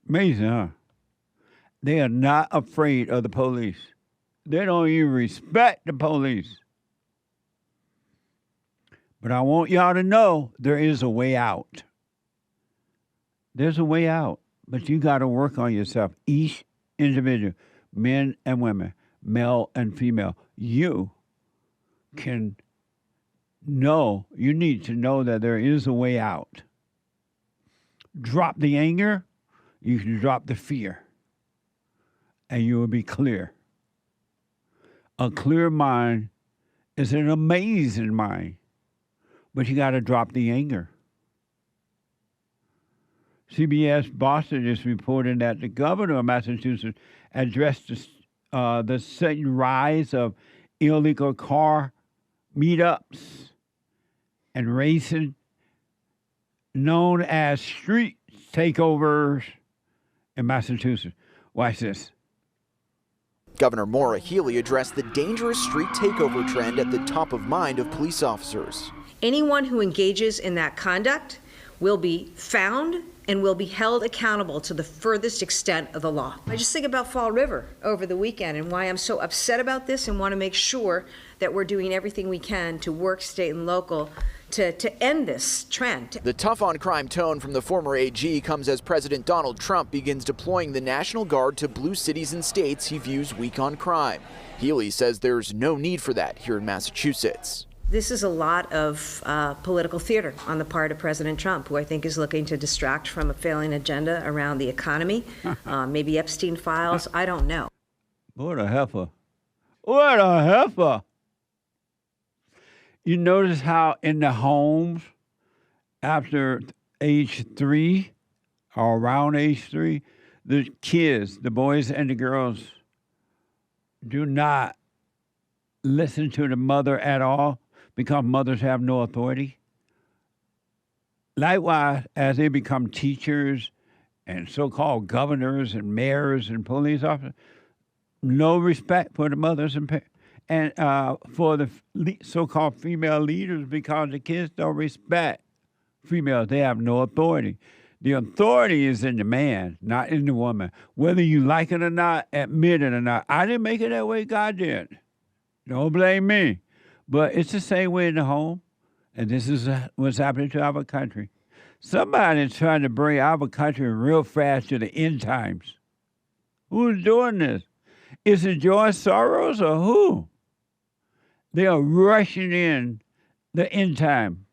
Amazing, huh? They are not afraid of the police. They don't even respect the police. But I want y'all to know there is a way out. There's a way out, but you got to work on yourself. Each individual, men and women, male and female, you can know, you need to know that there is a way out. Drop the anger, you can drop the fear, and you will be clear. A clear mind is an amazing mind, but you got to drop the anger. CBS Boston is reporting that the governor of Massachusetts addressed the sudden rise of illegal car meetups and racing known as street takeovers in Massachusetts. Watch this. Governor Maura Healey addressed the dangerous street takeover trend at the top of mind of police officers. Anyone who engages in that conduct will be found and will be held accountable to the furthest extent of the law. I just think about Fall River over the weekend and why I'm so upset about this and want to make sure that we're doing everything we can to work state and local to end this trend. The tough-on-crime tone from the former AG comes as President Donald Trump begins deploying the National Guard to blue cities and states he views weak on crime. Healey says there's no need for that here in Massachusetts. This is a lot of political theater on the part of President Trump, who I think is looking to distract from a failing agenda around the economy, maybe Epstein files, I don't know. What a heifer. What a heifer. You notice how in the homes, after age 3 or around age 3, the kids, the boys and the girls, do not listen to the mother at all because mothers have no authority. Likewise, as they become teachers and so-called governors and mayors and police officers, no respect for the mothers and parents. And for the so-called female leaders, because the kids don't respect females, they have no authority. The authority is in the man, not in the woman. Whether you like it or not, admit it or not. I didn't make it that way, God did. Don't blame me. But it's the same way in the home, and this is what's happening to our country. Somebody's trying to bring our country real fast to the end times. Who's doing this? Is it George Soros or who? They are rushing in the end time.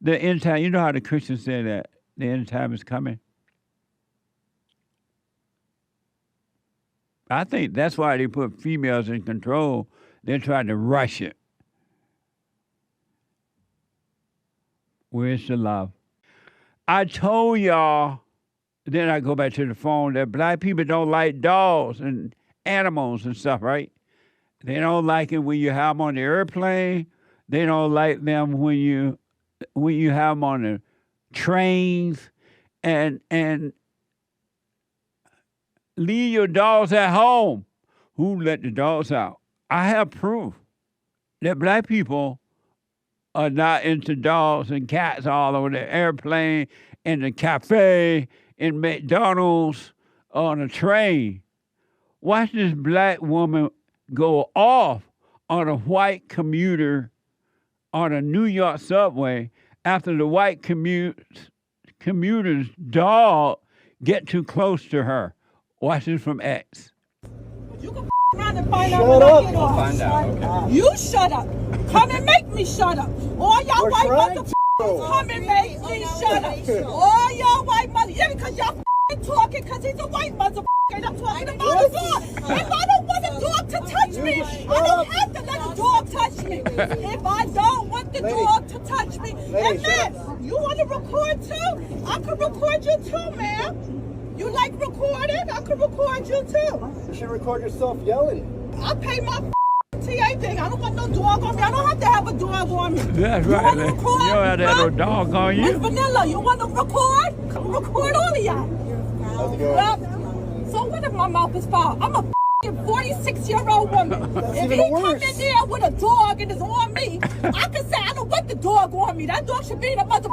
The end time, you know how the Christians say that the end time is coming? I think that's why they put females in control. They're trying to rush it. Where's the love? I told y'all, then I go back to the phone, that black people don't like dogs and animals and stuff, right? They don't like it when you have them on the airplane. They don't like them when you have them on the trains, and leave your dogs at home. Who let the dogs out? I have proof that black people are not into dogs and cats all over the airplane, in the cafe, in McDonald's, on a train. Watch this black woman go off on a white commuter on a New York subway after the white commuter's dog get too close to her. Watch this from X. You can around and find out when I get off. Find out, okay. You shut up. Come and make me shut up. All y'all white motherfuckers come and make me shut up. All y'all white motherfuckers. Yeah, because y'all talking because he's a white motherfucker and I'm talking about a dog. If I don't want a dog to touch me, I don't have to let a dog touch me. If I don't want the dog to touch me. And man, you want to record too? I can record you too, ma'am. You like recording? I can record you too. You should record yourself yelling. I pay my TA thing. I don't want no dog on me. I don't have to have a dog on me. That's right. You don't have to have no dog on you. Miss Vanilla, you want to record? Record all of y'all. Well, so what if my mouth is foul? I'm a 46-year-old woman. If he come in there with a dog and is on me, I can say I don't want the dog on me. That dog should be in a bag,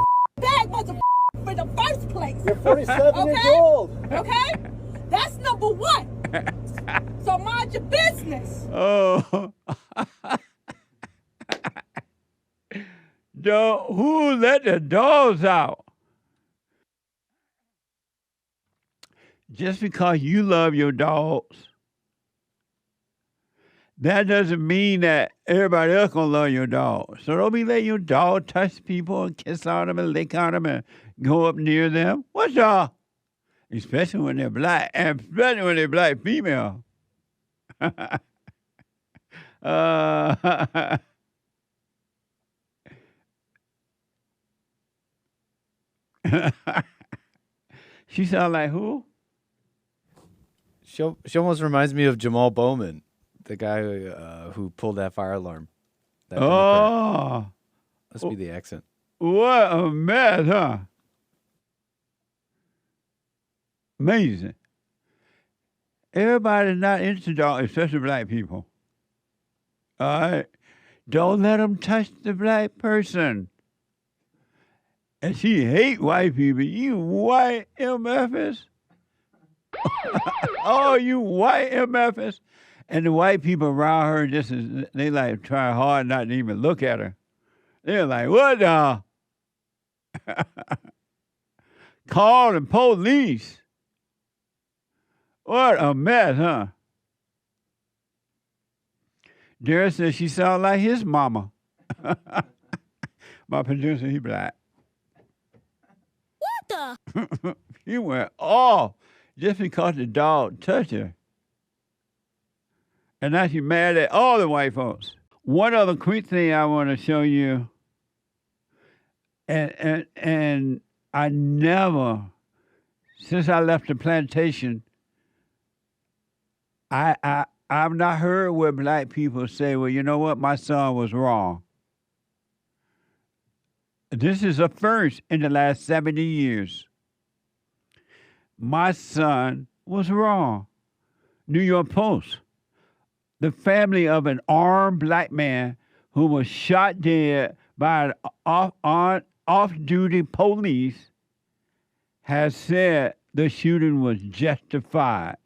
in the first place. You're 47 years old. Okay? That's number one. So mind your business. Oh. Who let the dogs out? Just because you love your dogs, that doesn't mean that everybody else gonna love your dog. So don't be letting your dog touch people and kiss on them and lick on them and go up near them. What's y'all? Especially when they're black, and especially when they're black female. She sound like who? She almost reminds me of Jamal Bowman, the guy who pulled that fire alarm. That Oh. Must be the accent. What a mess, huh? Amazing. Everybody's not into dogs, especially black people. All right? Don't let them touch the black person. And she hate white people. You white MFers. Oh, you white MFers. And the white people around her, they like try hard not to even look at her. They're like, what the? Call the police. What a mess, huh? Darren says she sounds like his mama. My producer, he black. What the? He went off just because the dog touched her. And now she's mad at all the white folks. One other quick thing I want to show you, and I never, since I left the plantation, I've not heard where black people say, well, you know what, my son was wrong. This is a first in the last 70 years. My son was wrong. New York Post. The family of an armed black man who was shot dead by off-duty police has said the shooting was justified.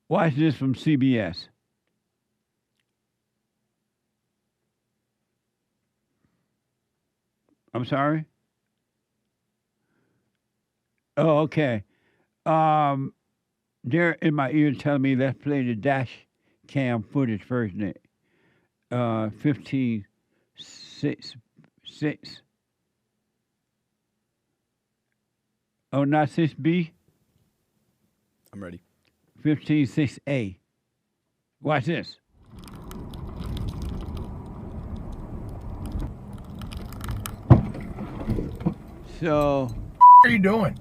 Watch this from CBS. I'm sorry? Oh, okay. They're in my ear telling me let's play the dash cam footage first, Nick. 15-6. Oh, not 6B? I'm ready. 15-6A. Watch this. So. What are you doing?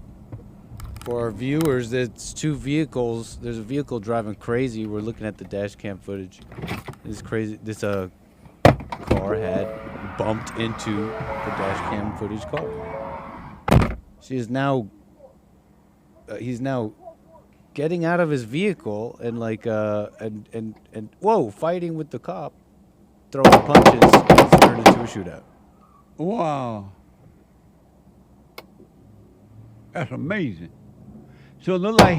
For our viewers, it's two vehicles. There's a vehicle driving crazy. We're looking at the dash cam footage. This crazy. This car had bumped into the dash cam footage car. She is now. He's now getting out of his vehicle and and whoa, fighting with the cop, throwing punches. It's turned into a shootout. Wow. That's amazing. So it looked like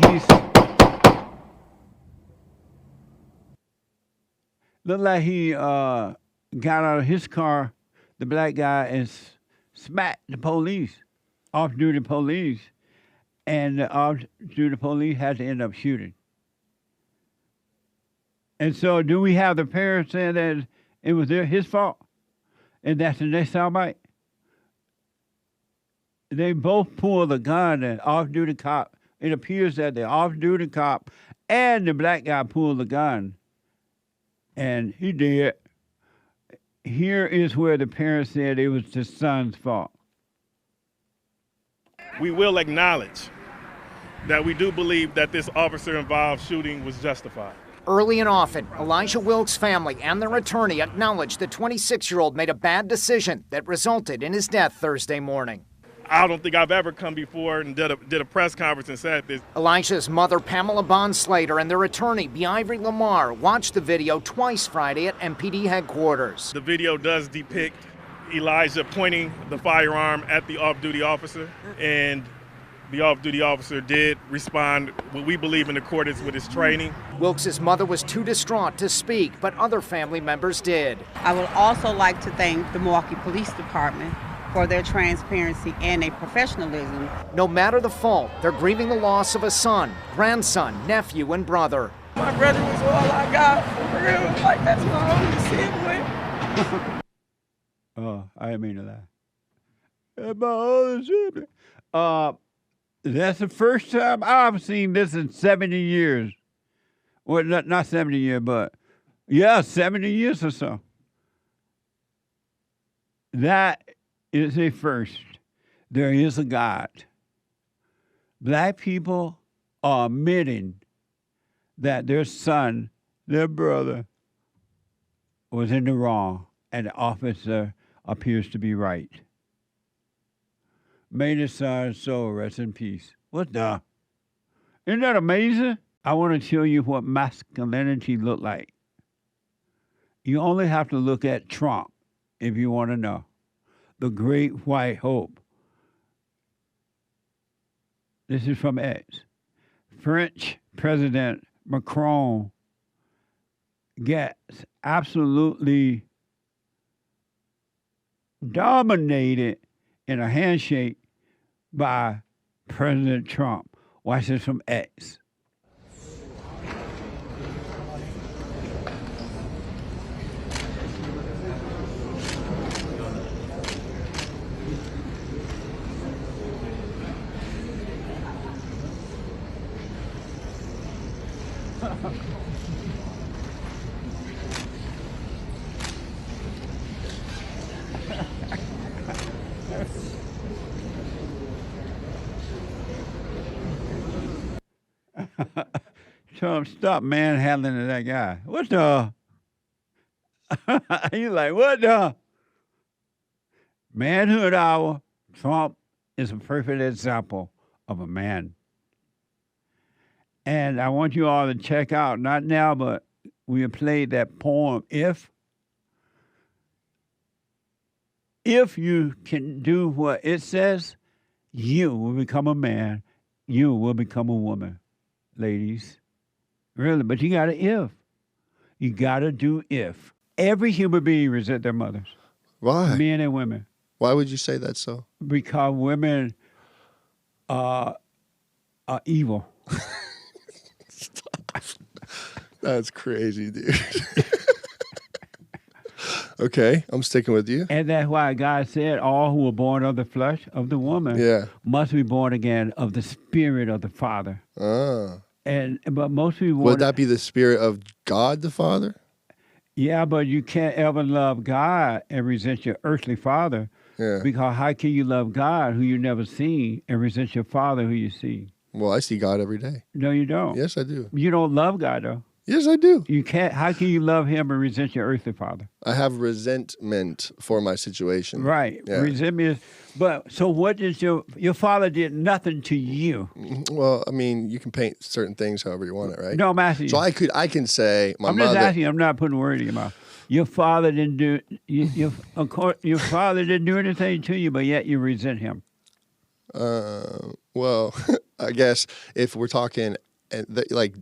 he got out of his car, the black guy, and smacked the police, off-duty police, and the off-duty police had to end up shooting. And so do we have the parents saying that it was his fault? And that's the next soundbite? They both pulled the gun, and off-duty cop. It appears that the off-duty cop and the black guy pulled the gun, and he did. Here is where the parents said it was the son's fault. We will acknowledge that we do believe that this officer-involved shooting was justified. Early and often, Elijah Wilkes' family and their attorney acknowledged the 26-year-old made a bad decision that resulted in his death Thursday morning. I don't think I've ever come before and did a press conference and said this. Elijah's mother, Pamela Bond Slater, and their attorney, Beivry Lamar, watched the video twice Friday at MPD headquarters. The video does depict Elijah pointing the firearm at the off-duty officer, and the off-duty officer did respond, what we believe, in accordance with his training. Wilkes' mother was too distraught to speak, but other family members did. I would also like to thank the Milwaukee Police Department for their transparency and their professionalism. No matter the fault, they're grieving the loss of a son, grandson, nephew, and brother. My brother was all I got, for real. Like, that's my only sibling. Oh, I didn't mean to laugh. That's my only sibling. That's the first time I've seen this in 70 years. Well, not 70 years, but yeah, 70 years or so. That is a first. There is a God. Black people are admitting that their son, their brother, was in the wrong, and the officer appears to be right. May the son's soul rest in peace. What the? Isn't that amazing? I want to show you what masculinity looked like. You only have to look at Trump if you want to know. The great white hope. This is from X. French President Macron gets absolutely dominated in a handshake by President Trump. Watch this from X. Trump, stop manhandling that guy. What the? He's like, what the? Manhood hour. Trump is a perfect example of a man. And I want you all to check out, not now, but we have played that poem, If you can do what it says, you will become a man, you will become a woman, ladies. Really, but you got to if. You got to do if. Every human being resent their mothers. Why? Men and women. Why would you say that so? Because women are evil. That's crazy, dude. Okay, I'm sticking with you. And that's why God said all who are born of the flesh of the woman must be born again of the spirit of the Father. Ah. But most people would that be the spirit of God the Father? Yeah, but you can't ever love God and resent your earthly father. Yeah. Because how can you love God who you never seen and resent your father who you see? Well, I see God every day. No, you don't. Yes, I do. You don't love God, though. Yes, I do. You can't. How can you love him and resent your earthly father? I have resentment for my situation. Right. Yeah. Resentment. But so what did your father did nothing to you? Well, I mean, you can paint certain things however you want it, right? No, I'm asking you. So I can say my I'm mother. just asking you. I'm not putting a word in your mouth. Your father didn't do. Your father didn't do anything to you, but yet you resent him. Well, I guess if we're talking like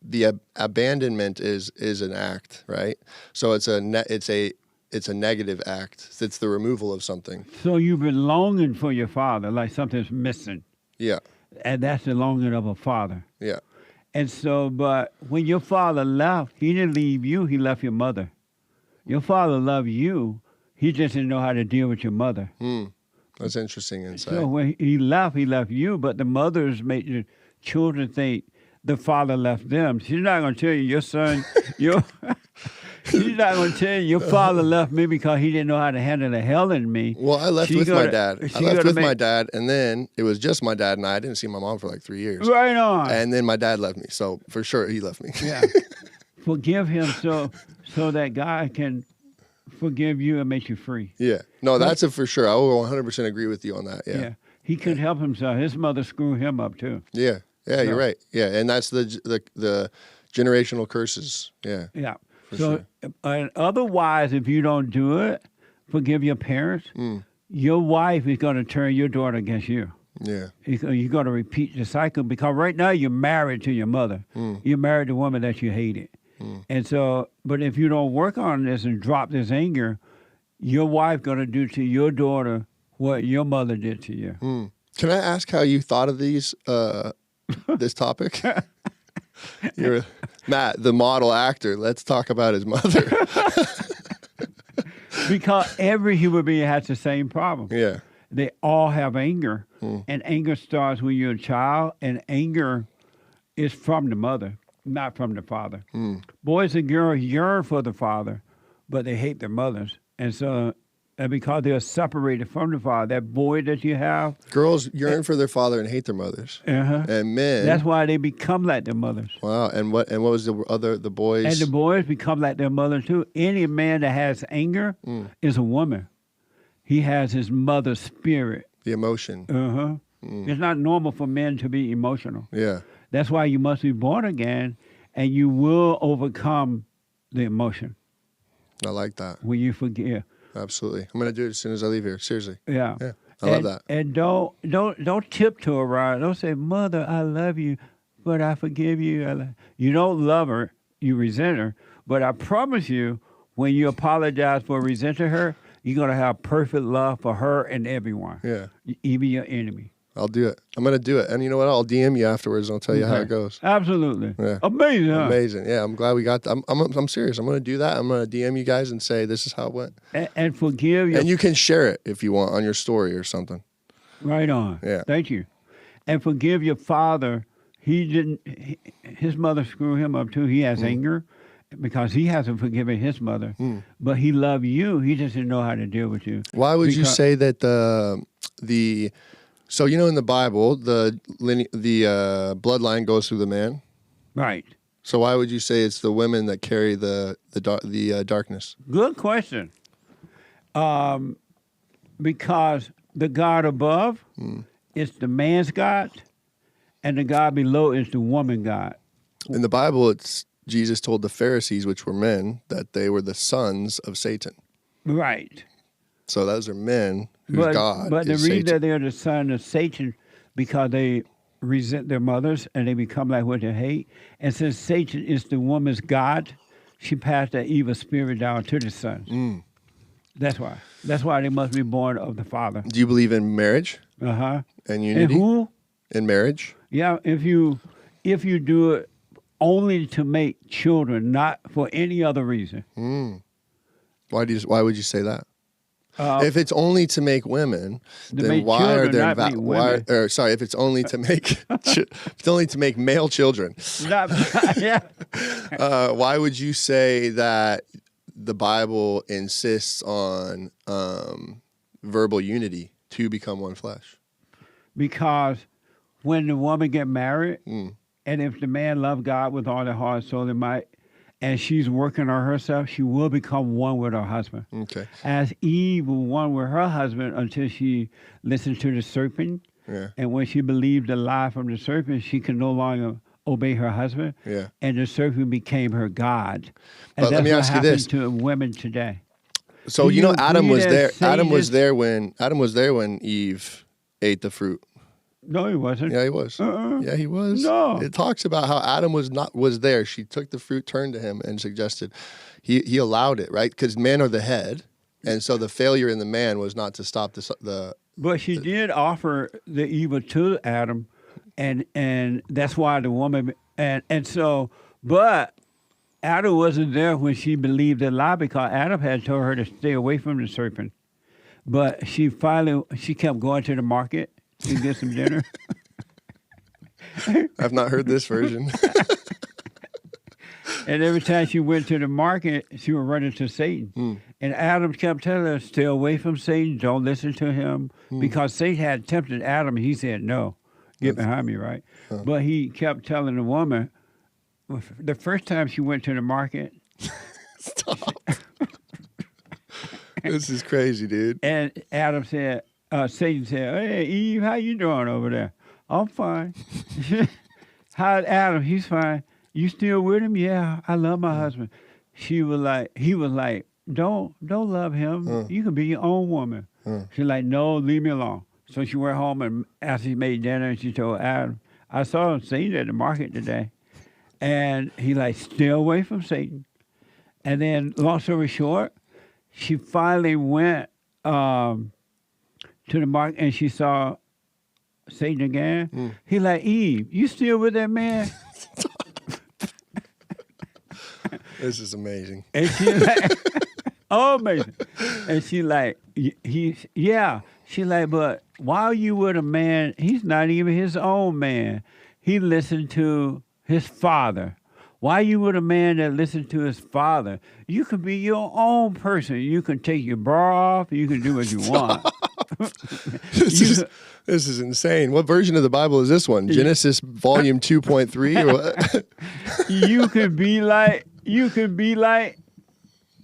the abandonment is an act, right? So it's a negative act. It's the removal of something. So you've been longing for your father, like something's missing. Yeah. And that's the longing of a father. Yeah. And so, but when your father left, he didn't leave you, he left your mother. Your father loved you, he just didn't know how to deal with your mother. That's interesting insight. So when he left you, but the mothers make the children think the father left them. She's not going to tell you, your son, she's not going to tell you, your father left me because he didn't know how to handle the hell in me. Well, I left with my dad. I left with my dad, and then it was just my dad and I didn't see my mom for like 3 years. Right on. And then my dad left me, so for sure he left me. Yeah. Forgive him so that God can forgive you and make you free. Yeah. No, that's a for sure. I will 100% agree with you on that. Yeah. He couldn't help himself. His mother screwed him up too. Yeah. Yeah, you're right. Yeah, and that's the generational curses. Yeah. Yeah. So otherwise, if you don't do it, forgive your parents, your wife is going to turn your daughter against you. Yeah. You're going to repeat the cycle because right now you're married to your mother. You're married to a woman that you hated. And so, but if you don't work on this and drop this anger, your wife going to do to your daughter what your mother did to you. Can I ask how you thought of these, this topic? You're Matt, the model actor. Let's talk about his mother. Because every human being has the same problem. Yeah. They all have anger. And anger starts when you're a child, and anger is from the mother, not from the father. Boys and girls yearn for the father, but they hate their mothers. And so, and because they're separated from the father, that void that you have. Girls yearn for their father and hate their mothers. And men. That's why they become like their mothers. Wow. And what was the boys? And the boys become like their mother too. Any man that has anger is a woman. He has his mother's spirit. The emotion. It's not normal for men to be emotional. Yeah. That's why you must be born again, and you will overcome the emotion. I like that. When you forgive. Absolutely. I'm going to do it as soon as I leave here. Seriously. Yeah. Yeah. I love that. And don't tiptoe around. Don't say, "Mother, I love you, but I forgive you." You don't love her. You resent her. But I promise you, when you apologize for resenting her, you're going to have perfect love for her and everyone. Yeah. Even your enemy. I'll do it. I'm going to do it. And you know what? I'll DM you afterwards and I'll tell you how it goes. Absolutely. Yeah. Amazing. Huh? Amazing. Yeah. I'm glad we got that. I'm serious. I'm going to do that. I'm going to DM you guys and say this is how it went. And forgive you. And you can share it if you want on your story or something. Right on. Yeah. Thank you. And forgive your father. His mother screwed him up too. He has anger because he hasn't forgiven his mother. But he loved you. He just didn't know how to deal with you. Why would you say that so you know in the Bible the bloodline goes through the man? Right. So why would you say it's the women that carry the darkness? Good question. Because the God above is the man's God, and the God below is the woman God. In the Bible, Jesus told the Pharisees, which were men, that they were the sons of Satan. Right. So those are men whose God But the is reason Satan. that they're the son of Satan, because they resent their mothers and they become like what they hate. And since Satan is the woman's God, she passed that evil spirit down to the sons. That's why. That's why they must be born of the father. Do you believe in marriage? And unity? who? In marriage? Yeah, if you do it only to make children, not for any other reason. Why would you say that? If it's only to make women, then why children, are there not make women. if it's only to make it's only to make male children? Why would you say that the Bible insists on verbal unity to become one flesh? Because when the woman get married, and if the man love God with all their heart, soul, and might, and she's working on herself, she will become one with her husband. Okay. As Eve was one with her husband until she listened to the serpent. Yeah. And when she believed the lie from the serpent, she could no longer obey her husband. Yeah. And the serpent became her God. And But let me ask you this. to women today. So Do you know you Adam agree was that there. Adam was Satan- there when Eve ate the fruit. No, he wasn't. Yeah, he was. Yeah, he was. No. It talks about how Adam was there. She took the fruit, turned to him, and suggested he allowed it, right? Because men are the head, and so the failure in the man was not to stop the. But she did offer the evil to Adam, and that's why the woman and so. But Adam wasn't there when she believed the lie because Adam had told her to stay away from the serpent. But she kept going to the market to get some dinner. I've not heard this version. And every time she went to the market, she would run into Satan. And Adam kept telling her, stay away from Satan, don't listen to him. Because Satan had tempted Adam, and he said, no, get behind me, right? But he kept telling the woman, the first time she went to the market. Stop. This is crazy, dude. And Adam said, Satan said, hey, Eve, how you doing over there? I'm fine. How's Adam? He's fine. You still with him? Yeah, I love my husband. He was like, don't love him. You can be your own woman. She's like, no, leave me alone. So she went home, and after she made dinner, she told Adam, I saw Satan at the market today. And he like, stay away from Satan. And then, long story short, she finally went to the market, and she saw Satan again. He like, Eve, you still with that man? This is amazing. And she like, oh, amazing. And she like, yeah. She like, but why are you with a man? He's not even his own man. He listened to his father. Why are you with a man that listened to his father? You can be your own person. You can take your bra off. You can do what you want. This is insane. What version of the Bible is this one? Genesis volume 2.3 or what? You can be like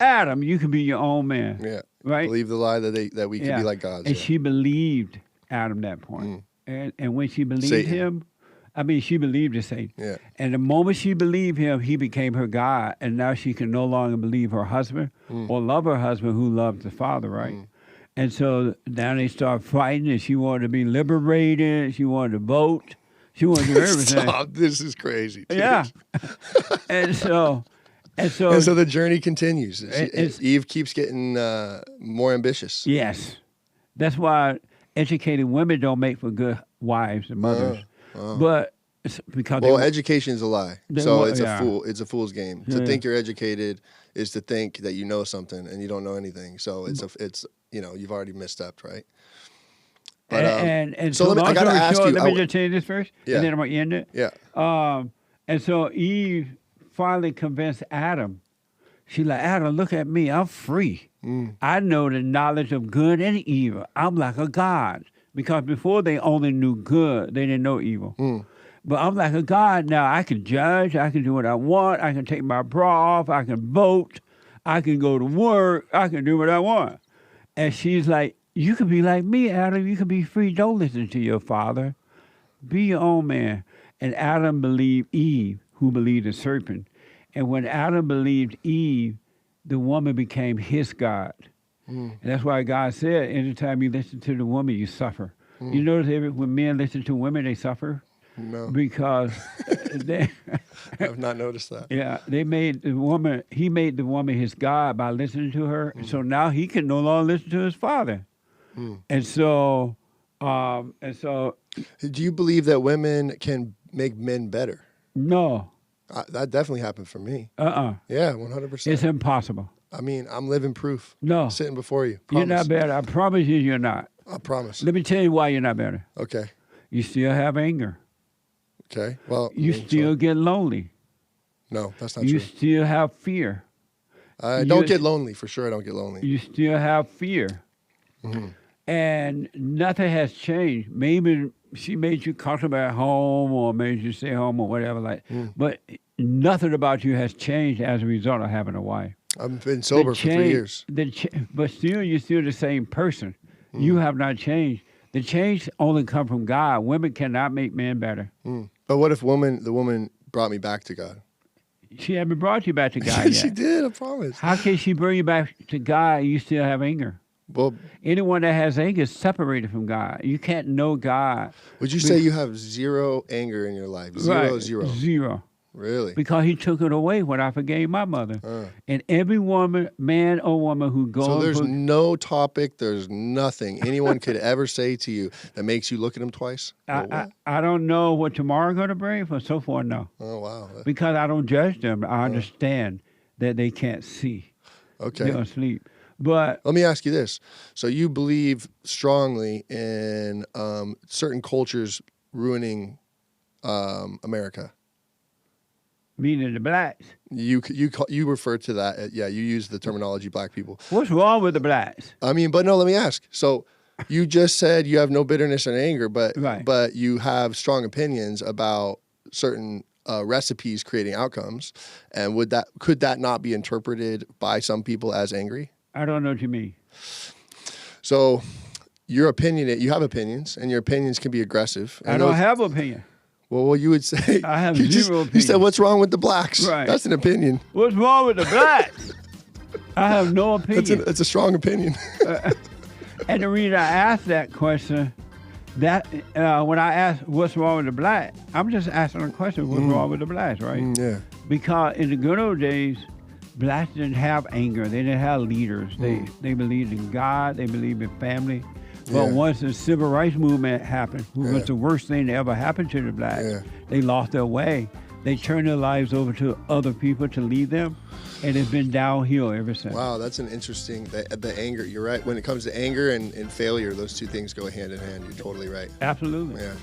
Adam. You can be your own man. Yeah. Right? Believe the lie that we can be like gods. And she believed Adam that point. And when she believed him, she believed in Satan. Yeah. And the moment she believed him, he became her God. And now she can no longer believe her husband or love her husband who loved the father, right? And so now they start fighting, and she wanted to be liberated. She wanted to vote. She wanted to do everything. Stop. This is crazy. Dude. Yeah. and so the journey continues. Eve keeps getting more ambitious. Yes. That's why educated women don't make for good wives and mothers. But it's because education is a lie. So it's a fool's game. To think you're educated is to think that you know something and you don't know anything. So it's you've already misstepped, right? But, so I gotta ask you. Let me just tell you this first, Yeah. and then I'm gonna end it. Yeah. And so Eve finally convinced Adam. She like, Adam, look at me. I'm free. I know the knowledge of good and evil. I'm like a god. Because before they only knew good, they didn't know evil. But I'm like a god now. I can judge. I can do what I want. I can take my bra off. I can vote. I can go to work. I can do what I want. And she's like, you can be like me, Adam. You can be free. Don't listen to your father. Be your own man. And Adam believed Eve, who believed the serpent. And when Adam believed Eve, the woman became his God. And that's why God said, anytime you listen to the woman, you suffer. You notice when men listen to women, they suffer? No. Because I've not noticed that. Yeah, he made the woman his God by listening to her. So now he can no longer listen to his father. And so, do you believe that women can make men better? No. That definitely happened for me. Yeah, 100%. It's impossible. I mean, I'm living proof. No. Sitting before you. You're not better. I promise you're not. I promise. Let me tell you why you're not better. Okay. You still have anger. Okay. Well, you still get lonely. No, that's not you true. You still have fear. I don't get lonely. For sure, I don't get lonely. You still have fear. And nothing has changed. Maybe she made you comfortable at home or made you stay home or whatever. But nothing about you has changed as a result of having a wife. I've been sober for 3 years. But still, you're still the same person. You have not changed. The change only come from God. Women cannot make men better. But what if the woman brought me back to God? She haven't brought you back to God yet. She did, I promise. How can she bring you back to God and you still have anger? Well, anyone that has anger is separated from God. You can't know God. Would you say you have zero anger in your life? Zero, Right, zero. Zero. Really? Because he took it away when I forgave my mother. And every woman, man or woman who goes... So there's no topic, there's nothing anyone could ever say to you that makes you look at them twice? I don't know what tomorrow's going to bring, but so far, no. Oh, wow. Because I don't judge them. I understand that they can't see. Okay. They're asleep. But let me ask you this. So you believe strongly in certain cultures ruining America? Meaning the blacks. You refer to that. Yeah, you use the terminology black people. What's wrong with the blacks? I mean, but no, let me ask. So you just said you have no bitterness and anger, but you have strong opinions about certain recipes creating outcomes. And could that not be interpreted by some people as angry? I don't know what you mean. So your opinion, you have opinions, and your opinions can be aggressive. I don't have opinion. Well, you would say... I have zero opinion. You said, what's wrong with the blacks? Right. That's an opinion. What's wrong with the blacks? I have no opinion. It's a strong opinion. And the reason I asked that question, that when I ask what's wrong with the black, I'm just asking a question, what's wrong with the blacks, right? Yeah. Because in the good old days, blacks didn't have anger. They didn't have leaders. They believed in God. They believed in family. But once the civil rights movement happened, which was the worst thing that ever happened to the blacks, they lost their way. They turned their lives over to other people to lead them, and it's been downhill ever since. Wow, that's an interesting, the anger, you're right. When it comes to anger and failure, those two things go hand in hand. You're totally right. Absolutely. Yeah.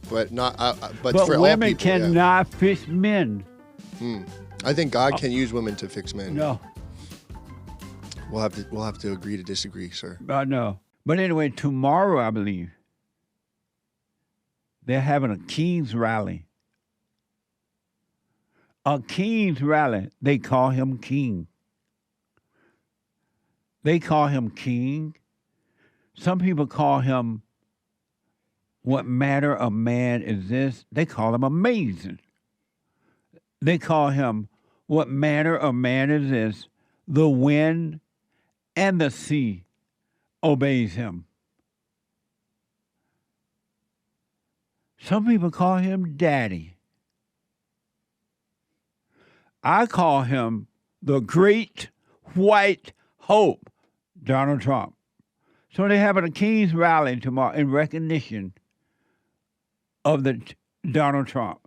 But not, but but for women all people, cannot fix men. I think God can use women to fix men. No. We'll have to agree to disagree, sir. No. But anyway, tomorrow, I believe, they're having a King's rally. A King's rally. They call him King. They call him King. Some people call him, what manner of man is this? They call him amazing. They call him, what manner of man is this? The wind and the sea obeys him. Some people call him Daddy. I call him the Great White Hope, Donald Trump. So they're having a King's rally tomorrow in recognition of the Donald Trump.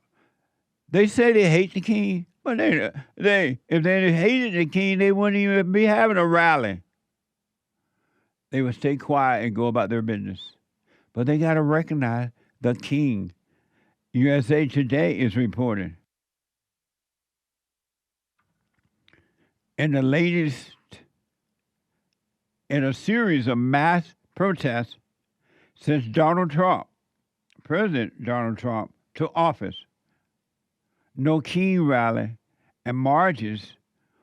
They say they hate the King, but if they hated the King, they wouldn't even be having a rally. They would stay quiet and go about their business. But they got to recognize the King. USA Today is reporting. In the latest, in a series of mass protests since President Donald Trump, took office, no King rally and marches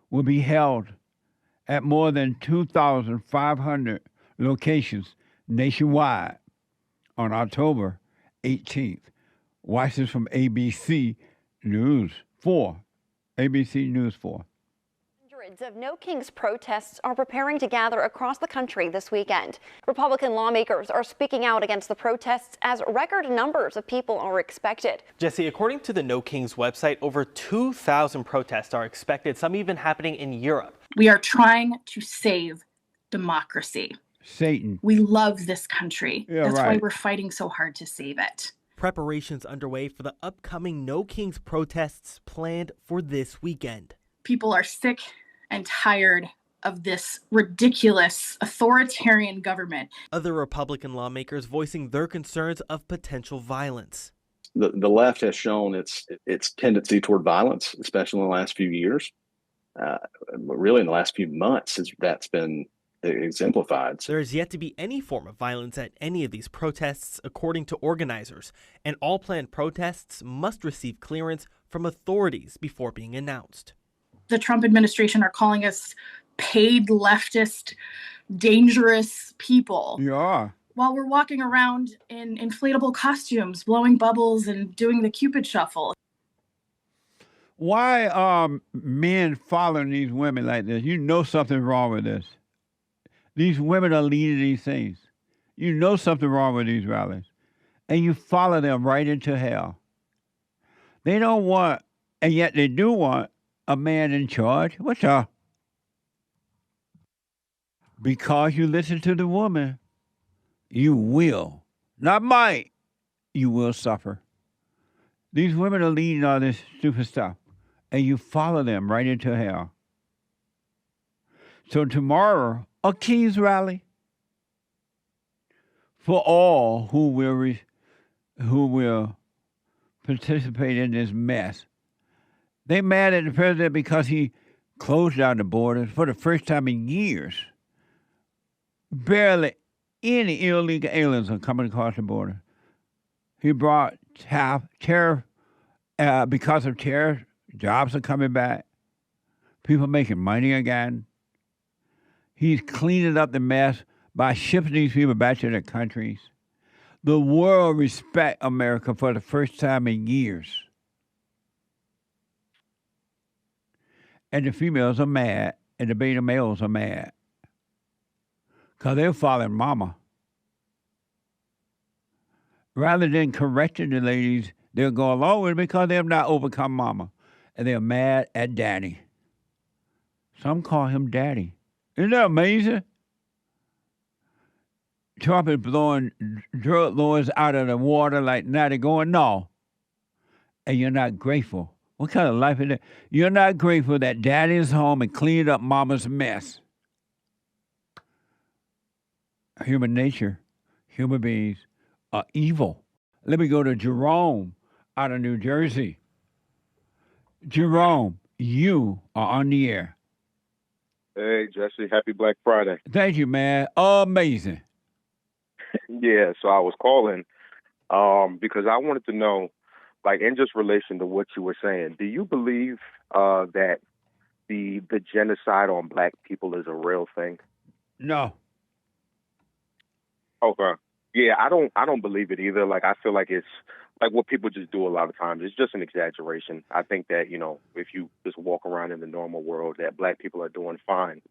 will be held at more than 2,500 locations nationwide on October 18th. Watch this from ABC News 4. ABC News 4. Hundreds of No Kings protests are preparing to gather across the country this weekend. Republican lawmakers are speaking out against the protests as record numbers of people are expected. Jesse, according to the No Kings website, over 2,000 protests are expected, some even happening in Europe. We are trying to save democracy. Satan. We love this country. Yeah, That's why right. we're fighting so hard to save it. Preparations underway for the upcoming No Kings protests planned for this weekend. People are sick and tired of this ridiculous authoritarian government. Other Republican lawmakers voicing their concerns of potential violence. The left has shown its tendency toward violence, especially in the last few years. Really in the last few months, that's been exemplified. There is yet to be any form of violence at any of these protests, according to organizers, and all planned protests must receive clearance from authorities before being announced. The Trump administration are calling us paid leftist, dangerous people. Yeah. While we're walking around in inflatable costumes, blowing bubbles and doing the Cupid shuffle. Why are men following these women like this? You know something's wrong with this. These women are leading these things. You know something wrong with these rallies. And you follow them right into hell. They don't want, and yet they do want, a man in charge. What's up? Because you listen to the woman, you will, not might, you will suffer. These women are leading all this stupid stuff, and you follow them right into hell. So tomorrow, a King's rally for all who will participate in this mess. They mad at the president because he closed down the borders for the first time in years. Barely any illegal aliens are coming across the border. He brought terror, because of terror, jobs are coming back. People making money again. He's cleaning up the mess by shipping these people back to their countries. The world respects America for the first time in years. And the females are mad, and the beta males are mad. Because they're following mama. Rather than correcting the ladies, they'll go along with it because they have not overcome mama. And they're mad at daddy. Some call him daddy. Isn't that amazing? Trump is blowing drug lords out of the water like now they're going, no. And you're not grateful. What kind of life is that? You're not grateful that daddy is home and cleaned up mama's mess. Human nature, human beings are evil. Let me go to Jerome out of New Jersey. Jerome, you are on the air. Hey, Jesse, happy Black Friday. Thank you, man. Amazing. Yeah, so I was calling because I wanted to know, like, in just relation to what you were saying, do you believe that the genocide on Black people is a real thing? No. Okay. Yeah, I don't believe it either. Like, I feel like it's like what people just do a lot of times. It's just an exaggeration. I think that, you know, if you just walk around in the normal world, that Black people are doing fine.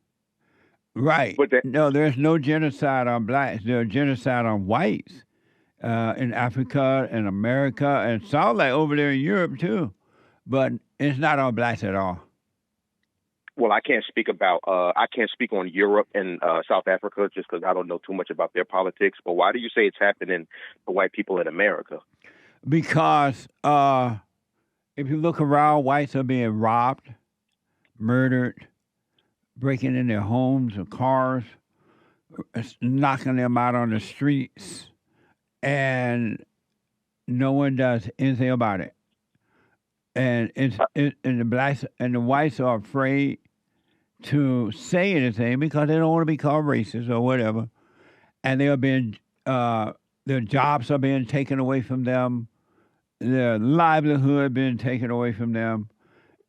Right. But no, there's no genocide on blacks. There's genocide on whites in Africa and America and sounds like over there in Europe too. But it's not on blacks at all. Well, I can't speak on Europe and South Africa just because I don't know too much about their politics. But why do you say it's happening to white people in America? Because if you look around, whites are being robbed, murdered, breaking in their homes or cars, knocking them out on the streets, and no one does anything about it. And and the blacks and the whites are afraid to say anything because they don't want to be called racist or whatever. And they are being their jobs are being taken away from them, their livelihood being taken away from them,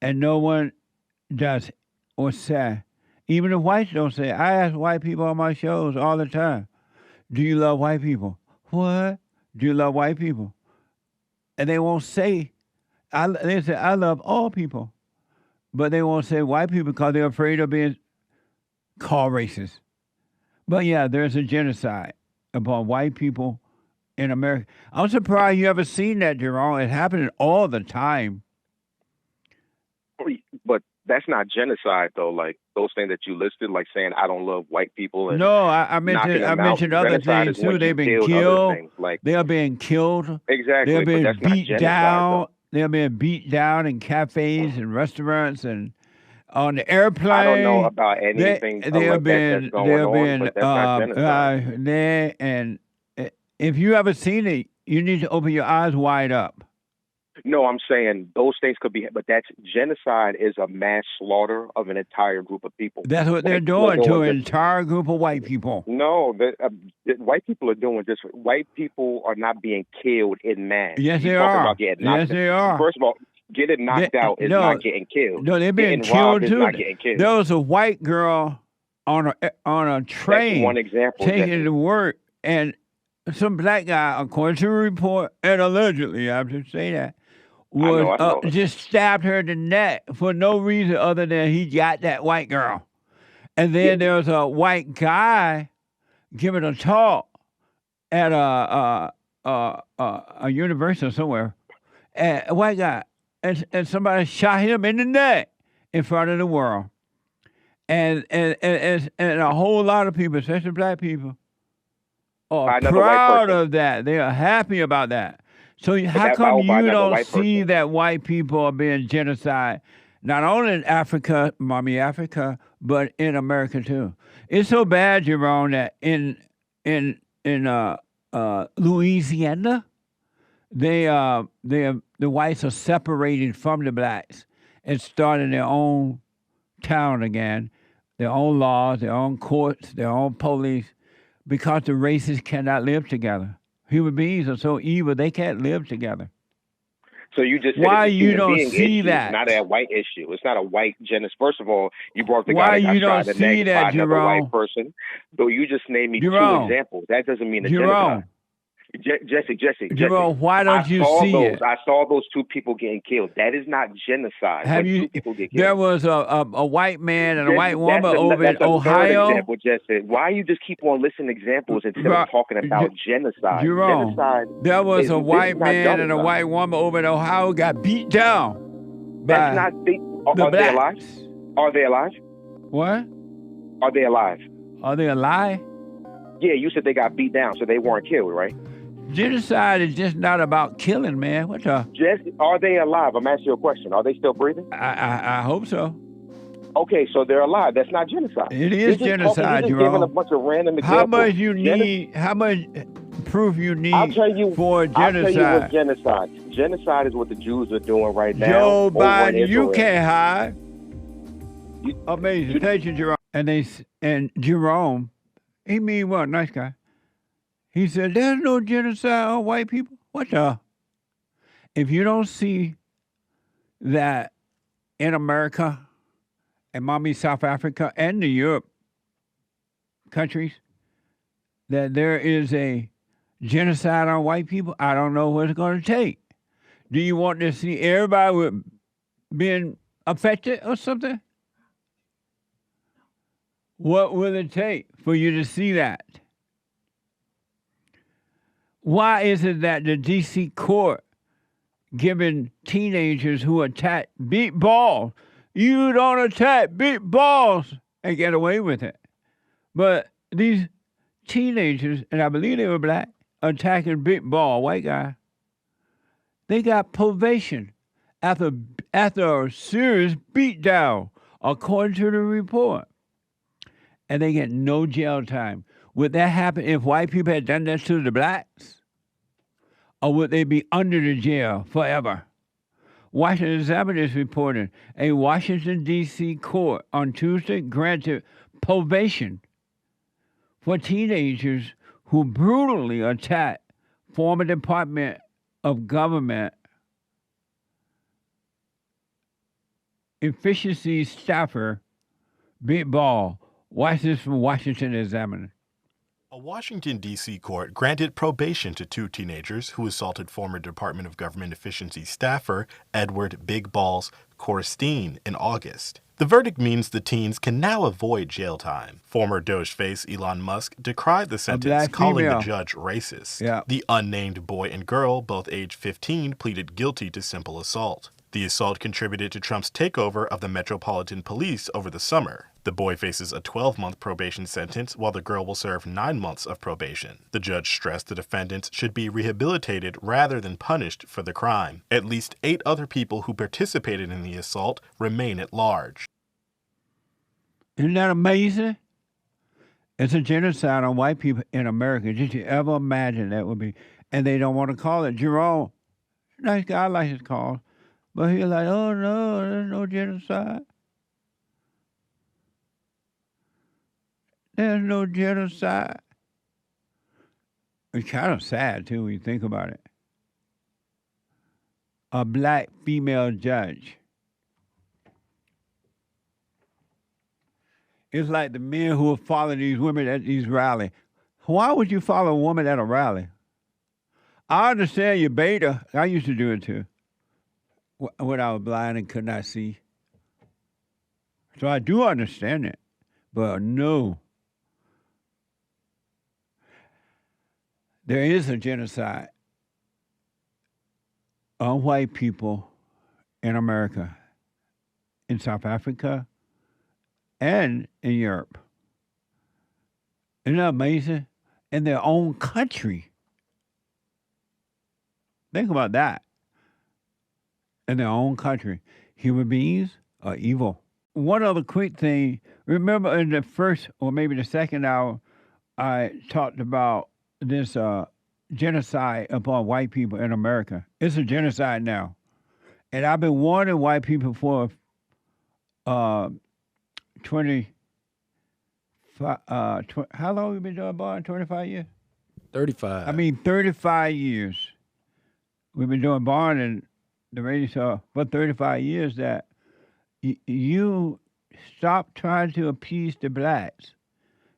and no one does or say. Even the whites don't say. I ask white people on my shows all the time, "Do you love white people?" What? Do you love white people? And they won't say. They say, I love all people. But they won't say white people because they're afraid of being called racist. But yeah, there's a genocide upon white people in America. I'm surprised you ever seen that, Jerome. It's happening all the time. But that's not genocide, though. Like those things that you listed, like saying I don't love white people. And no, I mentioned other things too. They've been killed. Like, they are being killed. Exactly. They're being beat down. Though. They're being beat down in cafes and restaurants and on the airplane. I don't know about anything They have been. And if you ever seen it, you need to open your eyes wide up. No, I'm saying those things could be, but that's genocide is a mass slaughter of an entire group of people. That's what they're White people are doing to an this. entire group of white people. No, white people are doing this. White people are not being killed in mass. Yes, You they talking are. about getting knocked Yes, they are. First of all, getting knocked out is not getting killed. No, they're being getting robbed killed is too. not getting killed. There was a white girl on a train. That's one example. Taking to work, and some black guy, according to the report, and allegedly, I have to say that, was I know. just stabbed her in the neck for no reason other than he got that white girl. And then there was a white guy giving a talk at a university or somewhere, and a white guy, and somebody shot him in the neck in front of the world. And a whole lot of people, especially black people, are proud of that. They are happy about that. So how come you don't see that white people are being genocide, not only in Africa, but in America too? It's so bad, Jerome, that in Louisiana, the whites are separating from the blacks and starting their own town again, their own laws, their own courts, their own police, because the races cannot live together. Human beings are so evil, they can't live together. So you just said why it's a you human don't being see issue. that? It's not a white issue. It's not a white genocide. First of all, you brought the Why guy you that got don't shot in the see neck that, by another Jerome? white person. So you just named me Jerome. 2 examples. That doesn't mean a Jerome. genocide. Jesse. Jerome, why don't you see it? I saw those 2 people getting killed. That is not genocide. Have when you? 2 people get killed. There was a white man and a Jesse, white woman that's over in that's a third Ohio. example, Jesse. Why you just keep on listing example instead of talking about genocide? Jerome, Genocide. there was a this white is not man and a genocide. white woman over in Ohio got beat down. That's not. Are they alive? Are they alive? What? Are they alive? Are they alive? Yeah, you said they got beat down, so they weren't killed, right? Genocide is just not about killing, man. What the? Jesse, are they alive? I'm asking you a question. Are they still breathing? I hope so. Okay, so they're alive. That's not genocide. It is genocide, You're Jerome. giving a bunch of random examples. How much you need? How much proof you need for genocide? I'll tell you what genocide. Genocide is what the Jews are doing right now. Joe over Biden, in you Israel. can't hide. Amazing. Thank you, Jerome. And Jerome, he mean what? Nice guy. He said, there's no genocide on white people. What the? If you don't see that in America and mommy South Africa and the Europe countries, that there is a genocide on white people, I don't know what it's going to take. Do you want to see everybody being affected or something? What will it take for you to see that? Why is it that the D.C. court giving teenagers who attack beat balls, you don't attack beat balls and get away with it? But these teenagers, and I believe they were black, attacking big ball, white guy, they got probation after a serious beatdown, according to the report. And they get no jail time. Would that happen if white people had done that to the blacks? Or would they be under the jail forever? Washington Examiner is reporting a Washington, D.C. court on Tuesday granted probation for teenagers who brutally attacked former Department of Government efficiency staffer Big Ball. Watch this from Washington Examiner. A Washington, D.C. court granted probation to 2 teenagers who assaulted former Department of Government Efficiency staffer Edward Big Balls Korstein in August. The verdict means the teens can now avoid jail time. Former Doge face Elon Musk decried the sentence, calling the judge racist. Yeah. The unnamed boy and girl, both age 15, pleaded guilty to simple assault. The assault contributed to Trump's takeover of the Metropolitan Police over the summer. The boy faces a 12-month probation sentence, while the girl will serve 9 months of probation. The judge stressed the defendants should be rehabilitated rather than punished for the crime. At least 8 other people who participated in the assault remain at large. Isn't that amazing? It's a genocide on white people in America. Did you ever imagine that would be? And they don't want to call it. Jerome, Nice guy, I like his cause. But he was like, oh no, there's no genocide. There's no genocide. It's kind of sad, too, when you think about it. A black female judge. It's like the men who are following these women at these rallies. Why would you follow a woman at a rally? I understand you beta. I used to do it, too, when I was blind and could not see. So I do understand it. But no. There is a genocide on white people in America, in South Africa, and in Europe. Isn't that amazing? In their own country. Think about that. In their own country. Human beings are evil. One other quick thing. Remember in the first or maybe the second hour, I talked about this genocide upon white people in America. It's a genocide now. And I've been warning white people for 25, how long have we been doing bond? 25 years? 35. I mean, 35 years. We've been doing bond and the radio show for 35 years that you stop trying to appease the blacks.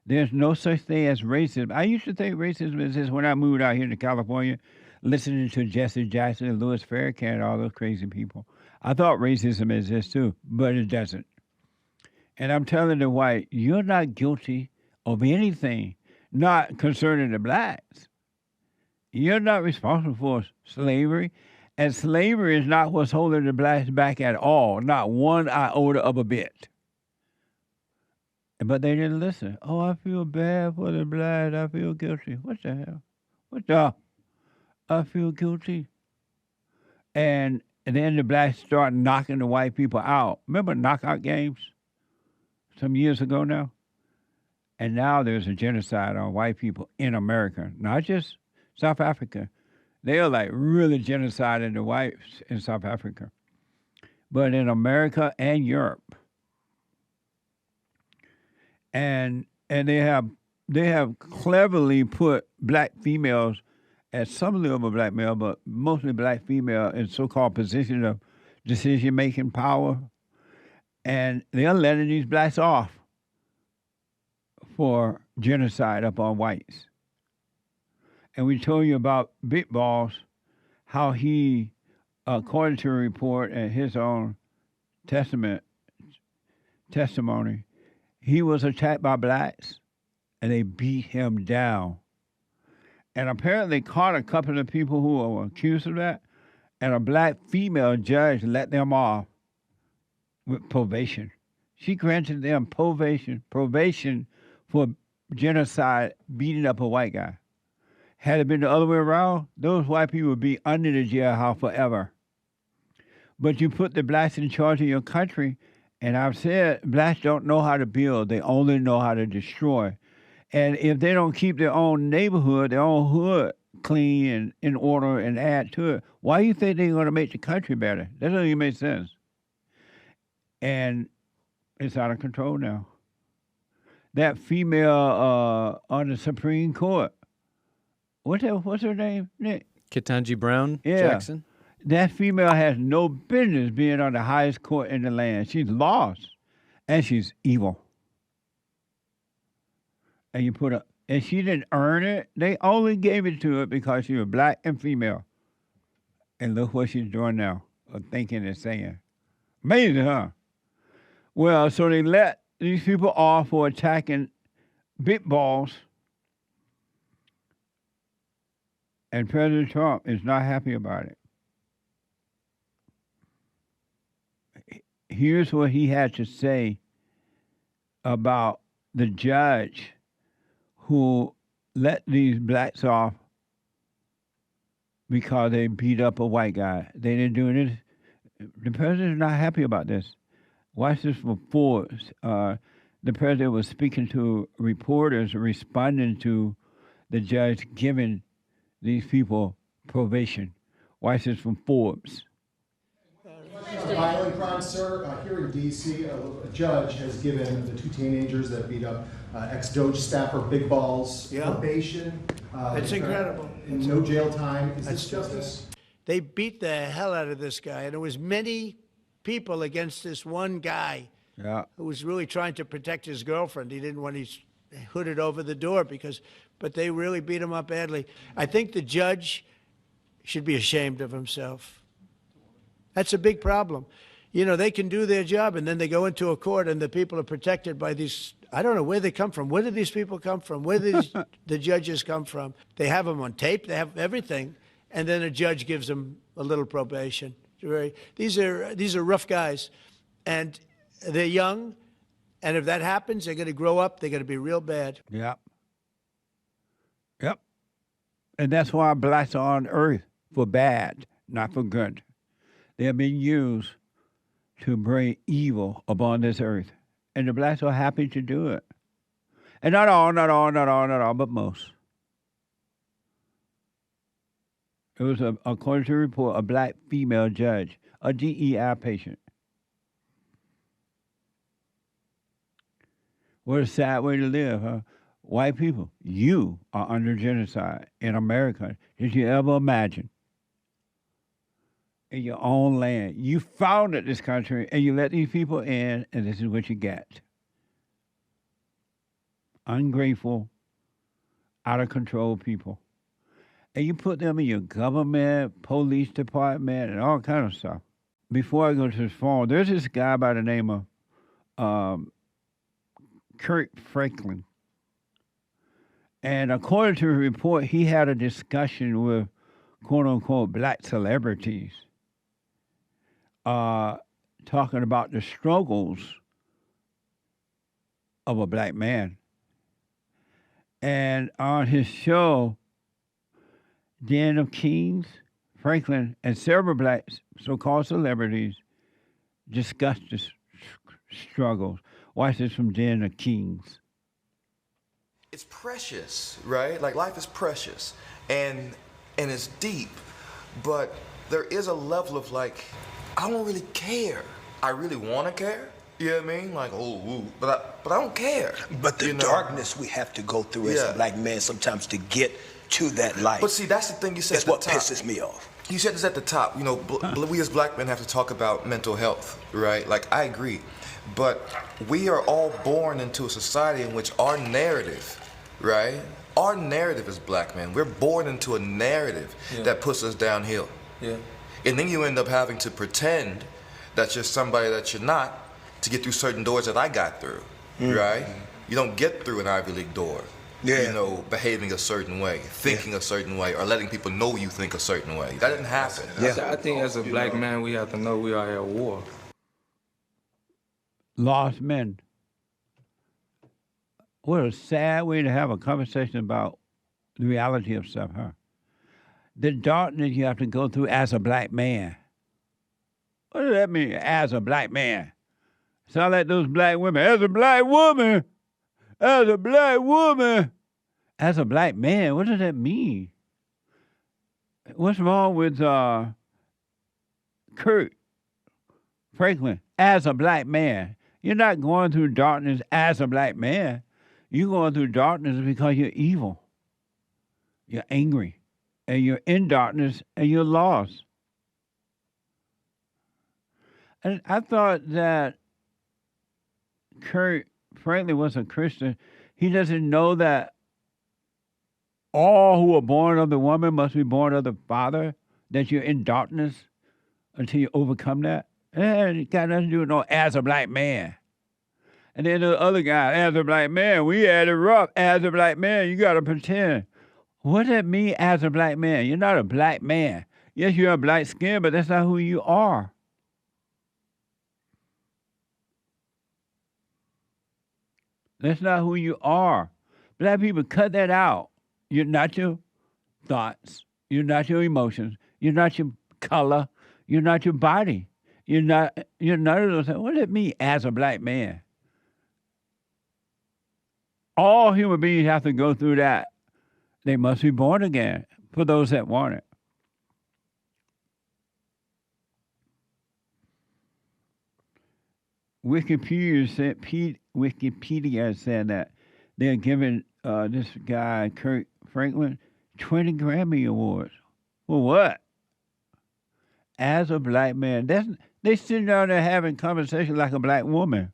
There's no such thing as racism. I used to think racism exists when I moved out here to California, listening to Jesse Jackson and Louis Farrakhan and all those crazy people. I thought racism exists too, but it doesn't. And I'm telling the white, you're not guilty of anything, not concerning the blacks. You're not responsible for slavery. And slavery is not what's holding the blacks back at all, not one iota of a bit. But they didn't listen. Oh, I feel bad for the blacks. I feel guilty. What the hell? What the? I feel guilty. And then the blacks start knocking the white people out. Remember knockout games? Some years ago now? And now there's a genocide on white people in America, not just South Africa. They are like really genociding the whites in South Africa. But in America and Europe. And they have cleverly put black females, as some of them are black male, but mostly black female in so-called positions of decision-making power. And they're letting these blacks off for genocide upon whites. And we told you about Big Boss, how he, according to a report and his own testimony, he was attacked by blacks, and they beat him down. And apparently caught a couple of people who were accused of that, and a black female judge let them off with probation. She granted them probation for genocide, beating up a white guy. Had it been the other way around, those white people would be under the jailhouse forever. But you put the blacks in charge of your country, and I've said blacks don't know how to build. They only know how to destroy. And if they don't keep their own neighborhood, their own hood clean and in order and add to it, why do you think they're going to make the country better? That doesn't even make sense. And it's out of control now. That female on the Supreme Court, what's her name, Nick? Ketanji Brown Jackson. That female has no business being on the highest court in the land. She's lost, and she's evil. And you put and she didn't earn it. They only gave it to her because she was black and female. And look what she's doing now, or thinking and saying. Amazing, huh? Well, so they let these people off for attacking Big Boss. And President Trump is not happy about it. Here's what he had to say about the judge who let these blacks off because they beat up a white guy. They didn't do this. The president is not happy about this. Watch this before. The president was speaking to reporters, responding to the judge giving these people probation. Watch this from Forbes. Violent crime, sir. Here in D.C., a judge has given the two teenagers that beat up ex-Doge staffer Big Balls probation. That's incredible. And no jail time. Is this justice? They beat the hell out of this guy, and there was many people against this one guy who was really trying to protect his girlfriend. He didn't want his hooded over the door but they really beat him up badly. I think the judge should be ashamed of himself. That's a big problem. You know, they can do their job, and then they go into a court, and the people are protected by these. I don't know where they come from. Where do these people come from? Where do the judges come from? They have them on tape. They have everything, and then a judge gives them a little probation. These are rough guys, and they're young, and if that happens, they're going to grow up. They're going to be real bad. Yep. Yep. And that's why blacks are on earth for bad, not for good. They have been used to bring evil upon this earth. And the blacks are happy to do it. And not all, but most. It was, according to a report, a black female judge, a DEI patient. What a sad way to live, huh? White people, you are under genocide in America. Did you ever imagine? In your own land. You founded this country and you let these people in, and this is what you get. Ungrateful, out of control people. And you put them in your government, police department, and all kind of stuff. Before I go to this phone, there's this guy by the name of Kirk Franklin. And according to a report, he had a discussion with quote-unquote black celebrities talking about the struggles of a black man. And on his show, Den of Kings, Franklin, and several black so-called celebrities discussed the struggles. Watch this from Den of Kings. It's precious, right? Like life is precious and it's deep, but there is a level of like, I don't really care. I really want to care. You know what I mean? Like, but I don't care. But the darkness we have to go through as a black man sometimes to get to that light. But see, that's the thing you said. That's what pisses me off. You said this at the top. You know, we as black men have to talk about mental health, right? Like, I agree. But we are all born into a society in which our narrative, right? Our narrative as black men, we're born into a narrative that puts us downhill. Yeah. And then you end up having to pretend that you're somebody that you're not to get through certain doors that I got through, right? You don't get through an Ivy League door, you know, behaving a certain way, thinking a certain way, or letting people know you think a certain way. That didn't happen. I think as a black man, we have to know we are at war. Lost men. What a sad way to have a conversation about the reality of stuff, huh? The darkness you have to go through as a black man. What does that mean, as a black man? Sound like those black women. As a black woman. As a black woman. As a black man, what does that mean? What's wrong with Kirk Franklin as a black man? You're not going through darkness as a black man. You're going through darkness because you're evil. You're angry. And you're in darkness and you're lost. And I thought that Kirk Franklin was a Christian. He doesn't know that all who are born of the woman must be born of the Father, that you're in darkness until you overcome that. And it got nothing to do with no as a black man. And then the other guy, as a black man, we had it rough. As a black man, you got to pretend. What does that mean as a black man? You're not a black man. Yes, you're a black skin, but that's not who you are. That's not who you are. Black people, cut that out. You're not your thoughts. You're not your emotions. You're not your color. You're not your body. You're none of those things. What does it mean as a black man? All human beings have to go through that. They must be born again for those that want it. Wikipedia said that they're giving this guy, Kirk Franklin, 20 Grammy Awards. For what? As a black man. They sitting down there having conversation like a black woman.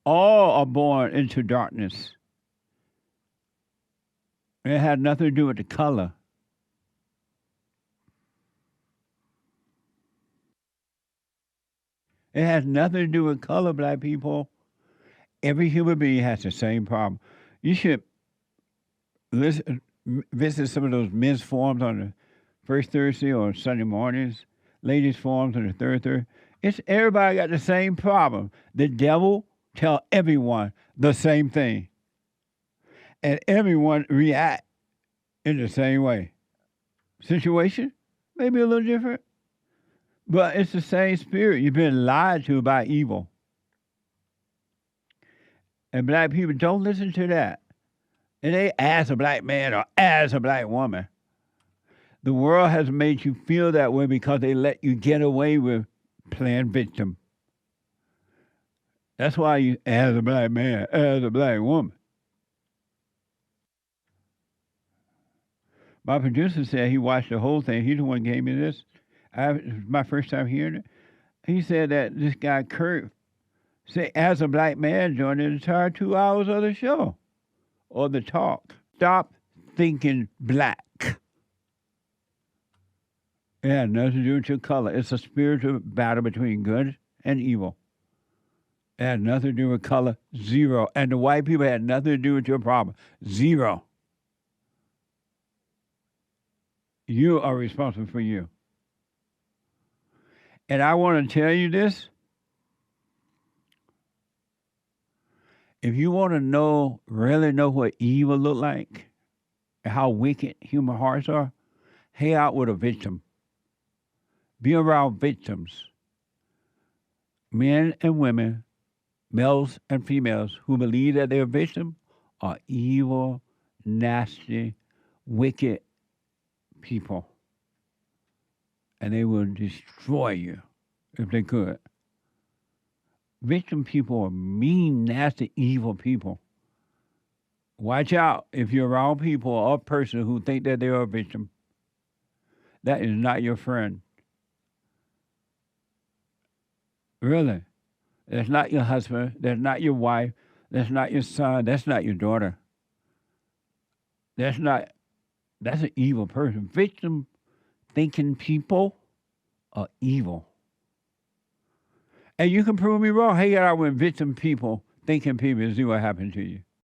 All are born into darkness. It had nothing to do with the color. It has nothing to do with color, black people. Every human being has the same problem. You should visit some of those men's forums on the first Thursday or Sunday mornings, ladies' forums on the third Thursday. It's everybody got the same problem. The devil tell everyone the same thing. And everyone react in the same way. Situation may be a little different, but it's the same spirit. You've been lied to by evil. And black people don't listen to that. And they as a black man or as a black woman. The world has made you feel that way because they let you get away with playing victim. That's why you, as a black man, as a black woman. My producer said he watched the whole thing. He's the one who gave me this. It was my first time hearing it. He said that this guy, Kirk, said as a black man during the entire 2 hours of the show or the talk. Stop thinking black. It has nothing to do with your color. It's a spiritual battle between good and evil. It had nothing to do with color, zero. And the white people had nothing to do with your problem, zero. You are responsible for you. And I want to tell you this. If you want to know, really know what evil look like, and how wicked human hearts are, hang out with a victim. Be around victims. Men and women, males and females who believe that they're a victim are evil, nasty, wicked people. And they will destroy you if they could. Victim people are mean, nasty, evil people. Watch out if you're around people or a person who think that they are a victim. That is not your friend. Really. That's not your husband. That's not your wife. That's not your son. That's not your daughter. That's an evil person. Victim thinking people are evil. And you can prove me wrong. Hang out with victim people, thinking people, and see what happened to you.